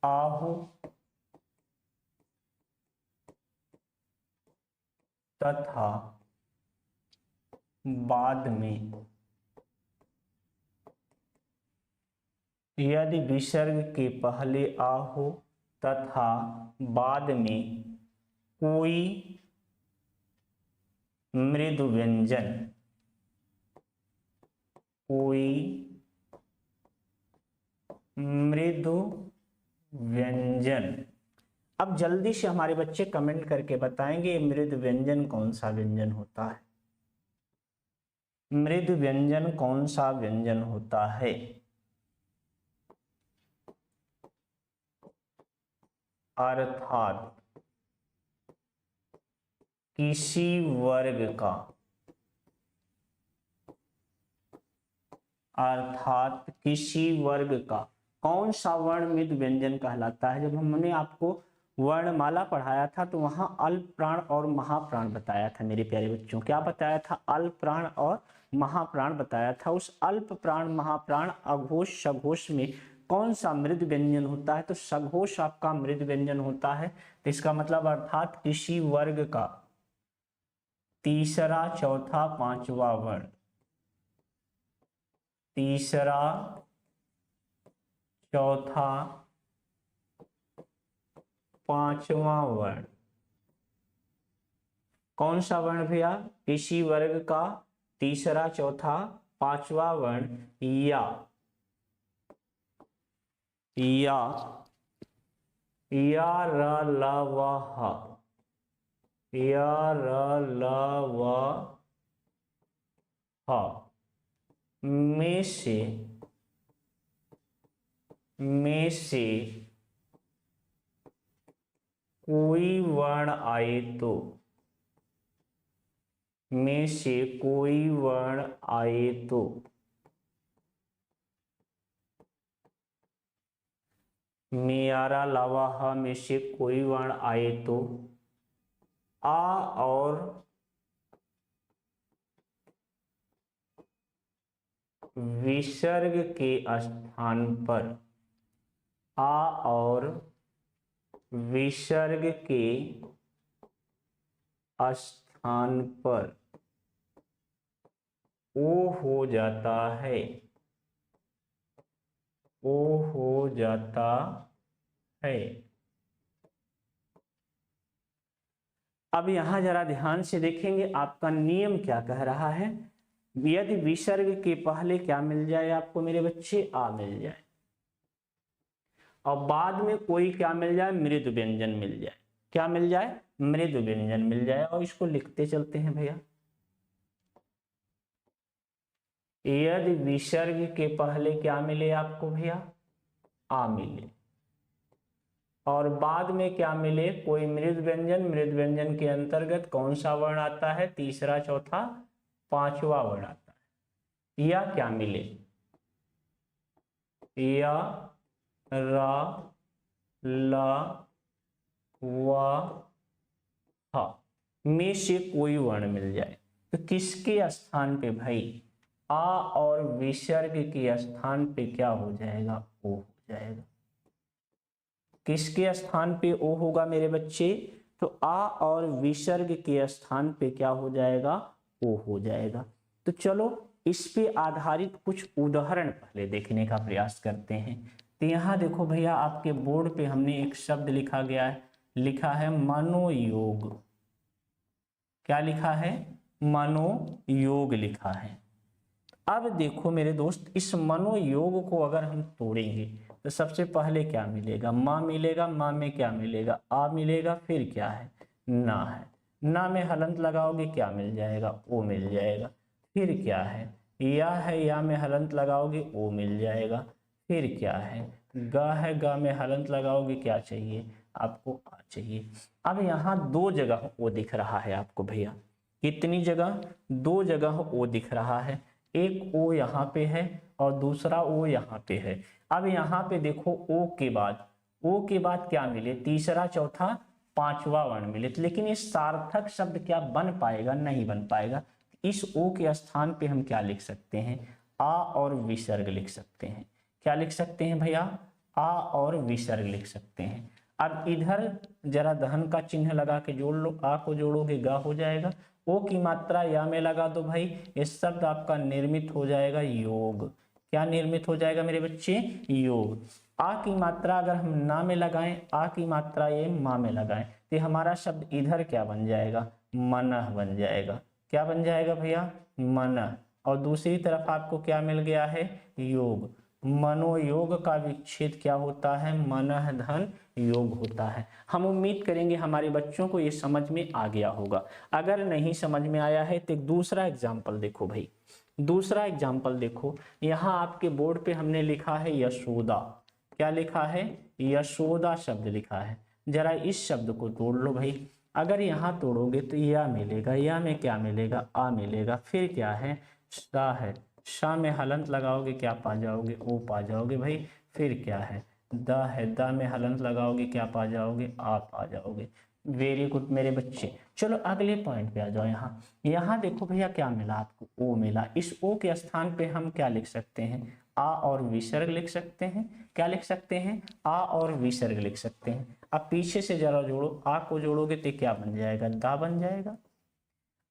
आहु तथा बाद में, यदि विसर्ग के पहले आहु तथा बाद में कोई मृदु व्यंजन, कोई मृदु व्यंजन। अब जल्दी से हमारे बच्चे कमेंट करके बताएंगे मृदु व्यंजन कौन सा व्यंजन होता है, मृदु व्यंजन कौन सा व्यंजन होता है। अर्थात किसी वर्ग का, अर्थात किसी वर्ग का कौन सा वर्ण मृद व्यंजन कहलाता है। जब हमने आपको वर्णमाला पढ़ाया था तो वहां अल्प प्राण और महाप्राण बताया था मेरे प्यारे बच्चों। क्या बताया था? अल्प प्राण और महाप्राण बताया था। उस अल्प प्राण महाप्राण अघोष सघोष में कौन सा मृद व्यंजन होता है? तो सघोष आपका मृद व्यंजन होता है। तो इसका मतलब अर्थात किसी वर्ग का तीसरा चौथा पांचवा वर्ण, तीसरा चौथा पांचवा वर्ण कौन सा वर्ण भैया? किसी वर्ग का तीसरा चौथा पांचवा वर्ण या र ल व ह, या र ल व ह में से कोई वर्ण आए तो, में से कोई वर्ण आए तो मियारा लावाहा में से कोई वर्ण आए तो आ और विसर्ग के स्थान पर, आ और विसर्ग के स्थान पर ओ हो जाता है, ओ हो जाता है। अब यहां जरा ध्यान से देखेंगे आपका नियम क्या कह रहा है। यदि विसर्ग के पहले क्या मिल जाए आपको मेरे बच्चे? आ मिल जाए, और बाद में कोई क्या मिल जाए? मृद व्यंजन मिल जाए। क्या मिल जाए? मृद व्यंजन मिल जाए। और इसको लिखते चलते हैं भैया। यदि विसर्ग के पहले क्या मिले आपको भैया? आ मिले, और बाद में क्या मिले? कोई मृद व्यंजन। मृद व्यंजन के अंतर्गत कौन सा वर्ण आता है? तीसरा चौथा पांचवा वर्ण आता है। या क्या मिले? या रा ला वा हा में से कोई वर्ण मिल जाए तो किसके स्थान पे भाई? आ और विसर्ग के स्थान पे क्या हो जाएगा? ओ हो जाएगा। किसके स्थान पे ओ होगा मेरे बच्चे? तो आ और विसर्ग के स्थान पे क्या हो जाएगा? ओ हो जाएगा। तो चलो इस पे आधारित कुछ उदाहरण पहले देखने का प्रयास करते हैं। तो यहां देखो भैया, आपके बोर्ड पे हमने एक शब्द लिखा गया है, लिखा है मनोयोग। क्या लिखा है? मनोयोग लिखा है। अब देखो मेरे दोस्त, इस मनोयोग को अगर हम तोड़ेंगे तो सबसे पहले क्या मिलेगा? माँ मिलेगा। माँ में क्या मिलेगा? आ मिलेगा। फिर क्या है? ना है। ना में हलंत लगाओगे, क्या मिल जाएगा? ओ मिल जाएगा। फिर क्या है? या है। या में हलंत लगाओगे, ओ मिल जाएगा। फिर क्या है? गा है। गा में हलंत लगाओगे, क्या चाहिए आपको? आ चाहिए। अब यहाँ दो जगह ओ दिख रहा है आपको भैया। कितनी जगह? दो जगह ओ दिख रहा है। एक ओ यहाँ पे है और दूसरा ओ यहाँ पे है। अब यहाँ पे देखो, ओ के बाद क्या मिले? तीसरा चौथा पांचवा वर्ण मिले। लेकिन ये सार्थक शब्द क्या बन पाएगा? नहीं बन पाएगा। इस ओ के स्थान पे हम क्या लिख सकते हैं? आ और विसर्ग लिख सकते हैं। क्या लिख सकते हैं भैया? आ और विसर्ग लिख सकते हैं। अब इधर जरा दहन का चिन्ह लगा के जोड़ लो। आ को जोड़ोगे गा हो जाएगा। ओ की मात्रा या में लगा दो भाई। ये शब्द आपका निर्मित हो जाएगा योग। क्या निर्मित हो जाएगा मेरे बच्चे? योग। आ की मात्रा अगर हम ना में लगाएं, आ की मात्रा ये माँ में लगाएं, तो हमारा शब्द इधर क्या बन जाएगा? मनः बन जाएगा। क्या बन जाएगा भैया? मनः। और दूसरी तरफ आपको क्या मिल गया है? योग। मनोयोग का विच्छेद क्या होता है? मनः धन योग होता है। हम उम्मीद करेंगे हमारे बच्चों को ये समझ में आ गया होगा। अगर नहीं समझ में आया है तो एक दूसरा एग्जाम्पल देखो भाई। दूसरा एग्जाम्पल देखो, यहाँ आपके बोर्ड पे हमने लिखा है यशोदा। क्या लिखा है? यशोदा शब्द लिखा है। जरा इस शब्द को तोड़ लो भाई। अगर यहाँ तोड़ोगे तो या मिलेगा, या में क्या मिलेगा, आ मिलेगा। फिर क्या है, सा है, सा में हलंत लगाओगे क्या पा जाओगे, ओ पा जाओगे भाई। फिर क्या है, द है, द में हलंत लगाओगे क्या पा जाओगे, आप आ जाओगे। वेरी गुड मेरे बच्चे। चलो अगले पॉइंट पे आ जाओ। यहाँ यहाँ देखो भैया क्या मिला आपको, ओ मिला। इस ओ के स्थान पे हम क्या लिख सकते हैं, आ और विसर्ग लिख सकते हैं। क्या लिख सकते हैं, आ और विसर्ग लिख सकते हैं। अब पीछे से जरा जोड़ो, आ को जोड़ोगे तो क्या बन जाएगा, दा बन जाएगा।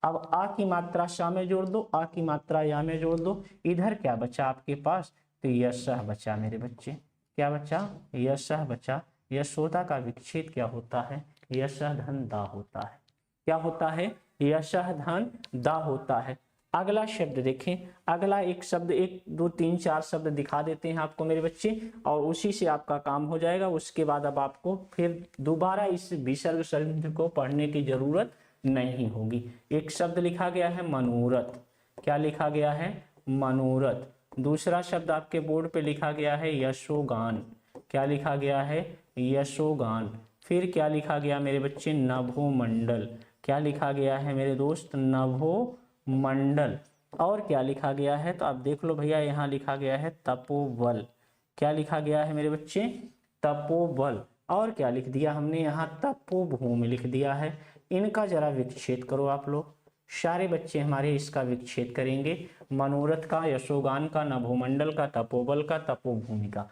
अब आ की मात्रा शा में जोड़ दो, आ की मात्रा या में जोड़ दो। इधर क्या बचा आपके पास, तो यशः बचा मेरे बच्चे। क्या बचा, यशः बचा। यशोदा का विच्छेद क्या होता है, यशः धन दा होता है। क्या होता है, यशः धन दा होता है। अगला शब्द देखें, अगला एक शब्द, एक दो तीन चार शब्द दिखा देते हैं आपको मेरे बच्चे, और उसी से आपका काम हो जाएगा। उसके बाद अब आपको फिर दोबारा इस विसर्ग संधि को पढ़ने की जरूरत नहीं होगी। एक शब्द लिखा गया है मनोरथ। क्या लिखा गया है, मनोरथ। दूसरा शब्द आपके बोर्ड पे लिखा गया है यशोगान। क्या लिखा गया है, यशोगान। फिर क्या लिखा गया मेरे बच्चे, नभोमंडल। क्या लिखा गया है मेरे दोस्त, नभोमंडल। और क्या लिखा गया है, तो आप देख लो भैया, यहाँ लिखा गया है तपोबल। क्या लिखा गया है मेरे बच्चे, तपोबल। और क्या लिख दिया हमने यहाँ, तपोभूमि लिख दिया है। इनका जरा विच्छेद करो आप लोग, सारे बच्चे हमारे इसका विच्छेद करेंगे। मनोरथ का, यशोगान का, नभोमंडल का, तपोबल का, तपोभूमि का।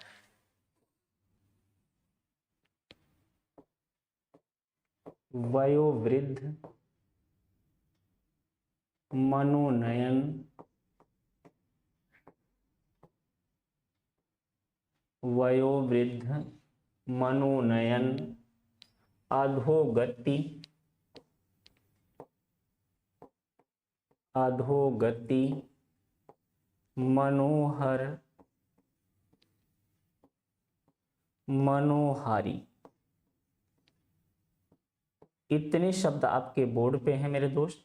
वयोवृद्ध, मनोनयन, वयोवृद्ध, मनोनयन, अधोगति, अधोगति, मनोहर, मनोहारी। इतने शब्द आपके बोर्ड पे हैं मेरे दोस्त।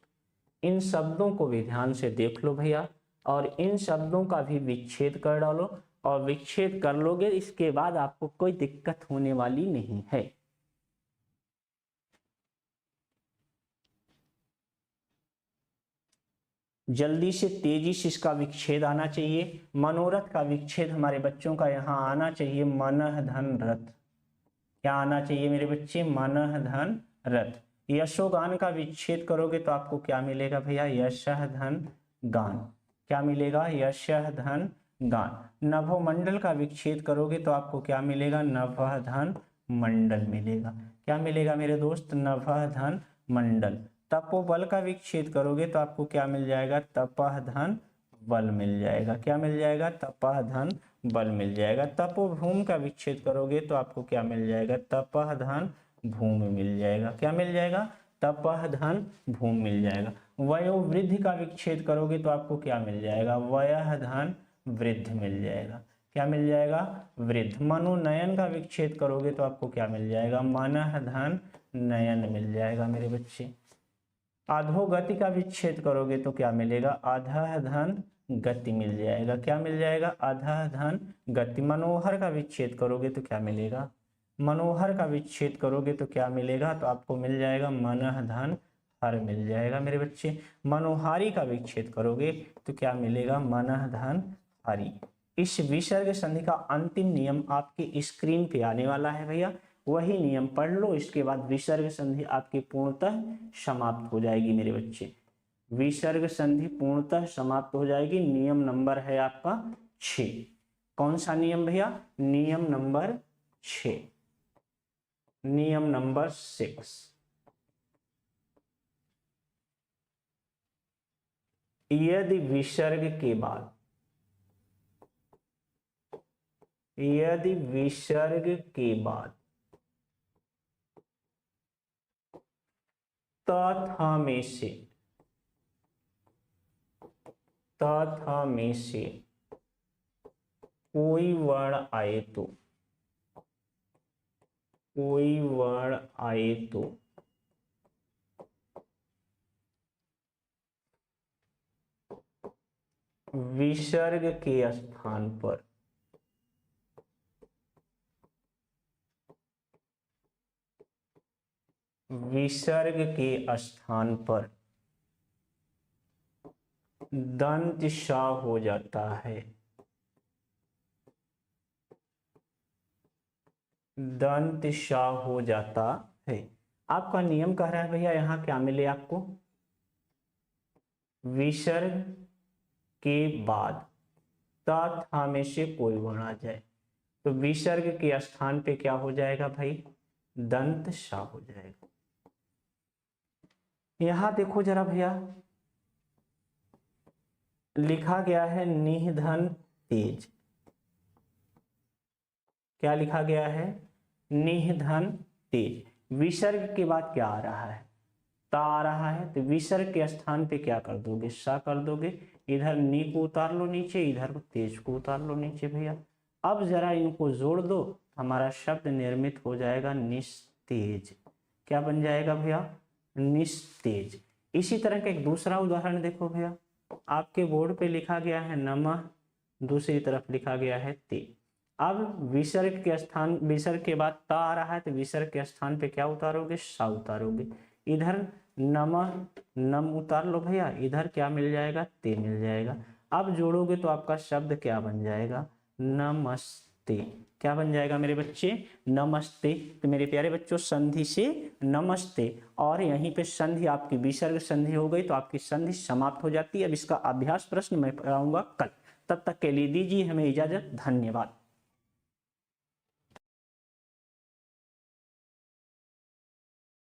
इन शब्दों को भी ध्यान से देख लो भैया, और इन शब्दों का भी विच्छेद कर डालो। और विच्छेद कर लोगे, इसके बाद आपको कोई दिक्कत होने वाली नहीं है। जल्दी से, तेजी से इसका विच्छेद आना चाहिए। मनोरथ का विच्छेद हमारे बच्चों का यहाँ आना चाहिए, मनः धन रथ। क्या आना चाहिए मेरे बच्चे, मनः धन रथ। यशोगान का विच्छेद करोगे तो आपको क्या मिलेगा भैया, यशः धन गान। क्या मिलेगा, यशः धन गान। नभोमंडल का विच्छेद करोगे तो आपको क्या मिलेगा, नभः धन मंडल मिलेगा। क्या मिलेगा मेरे दोस्त, नभः धन मंडल। तपोबल का विच्छेद करोगे तो आपको क्या मिल जाएगा, तपः धन बल मिल जाएगा। क्या मिल जाएगा, तपः धन बल मिल जाएगा। तपोभूमि का विच्छेद करोगे तो आपको क्या मिल जाएगा, तपः धन भूमि मिल जाएगा। क्या मिल जाएगा, तपः धन भूमि मिल जाएगा। वयोवृद्धि का विच्छेद करोगे तो आपको क्या मिल जाएगा, वयः धन वृद्ध मिल जाएगा। क्या मिल जाएगा, वृद्ध। मनोनयन का विच्छेद करोगे तो आपको क्या मिल जाएगा, मनः धन नयन मिल जाएगा मेरे बच्चे। अधोगति का विच्छेद करोगे तो क्या मिलेगा, अधः धन गति मिल जाएगा। क्या मिल जाएगा, अधः धन गति। मनोहर का विच्छेद करोगे तो क्या मिलेगा, मनोहर का विच्छेद करोगे तो क्या मिलेगा, तो आपको मिल जाएगा मनः धन हर मिल जाएगा मेरे बच्चे। मनोहारी का विच्छेद करोगे तो क्या मिलेगा, मनः धन हरि। इस विसर्ग संधि का अंतिम नियम आपकी स्क्रीन पे आने वाला है भैया, वही नियम पढ़ लो। इसके बाद विसर्ग संधि आपकी पूर्णतः समाप्त हो जाएगी मेरे बच्चे। विसर्ग संधि पूर्णतः समाप्त हो जाएगी। नियम नंबर है आपका 6। कौन सा नियम भैया, नियम नंबर 6, नियम नंबर 6। यदि विसर्ग के बाद, यदि विसर्ग के बाद तथा में से, तथा में से कोई वर्ण आए तो, कोई वर्ण आए तो विसर्ग के स्थान पर विसर्ग के स्थान पर दंत स हो जाता है, दंत स हो जाता है। आपका नियम कह रहा है भैया यहाँ क्या मिले आपको, विसर्ग के बाद तथा में से कोई वर्ण आ जाए तो विसर्ग के स्थान पे क्या हो जाएगा भाई, दंत स हो जाएगा। यहां देखो जरा भैया, लिखा गया है निधन तेज, क्या लिखा गया है, निधन तेज। विसर्ग के बाद क्या आ रहा है, ता आ रहा है, तो विसर्ग के स्थान पे क्या कर दोगे, सा कर दोगे। इधर नी को उतार लो नीचे, इधर तेज को उतार लो नीचे भैया। अब जरा इनको जोड़ दो, हमारा शब्द निर्मित हो जाएगा निस्तेज। क्या बन जाएगा भैया, निस्तेज। इसी तरह का एक दूसरा उदाहरण देखो भैया, आपके बोर्ड पे लिखा गया है नमः, दूसरी तरफ लिखा गया है ते। अब विसर्ग के स्थान, विसर्ग के बाद ता आ रहा है तो विसर्ग के स्थान पे क्या उतारोगे, सा उतारोगे। इधर नमः नम उतार लो भैया, इधर क्या मिल जाएगा, ते मिल जाएगा। अब जोड़ोगे तो आपका शब्द क्या बन जाएगा, नमस्ते। क्या बन जाएगा मेरे बच्चे, नमस्ते। तो मेरे प्यारे बच्चों संधि से नमस्ते, और यहीं पे संधि आपकी विसर्ग संधि हो गई तो आपकी संधि समाप्त हो जाती है। अब इसका अभ्यास प्रश्न मैं कराऊंगा कल, तब तक के लिए दीजिए हमें इजाजत, धन्यवाद।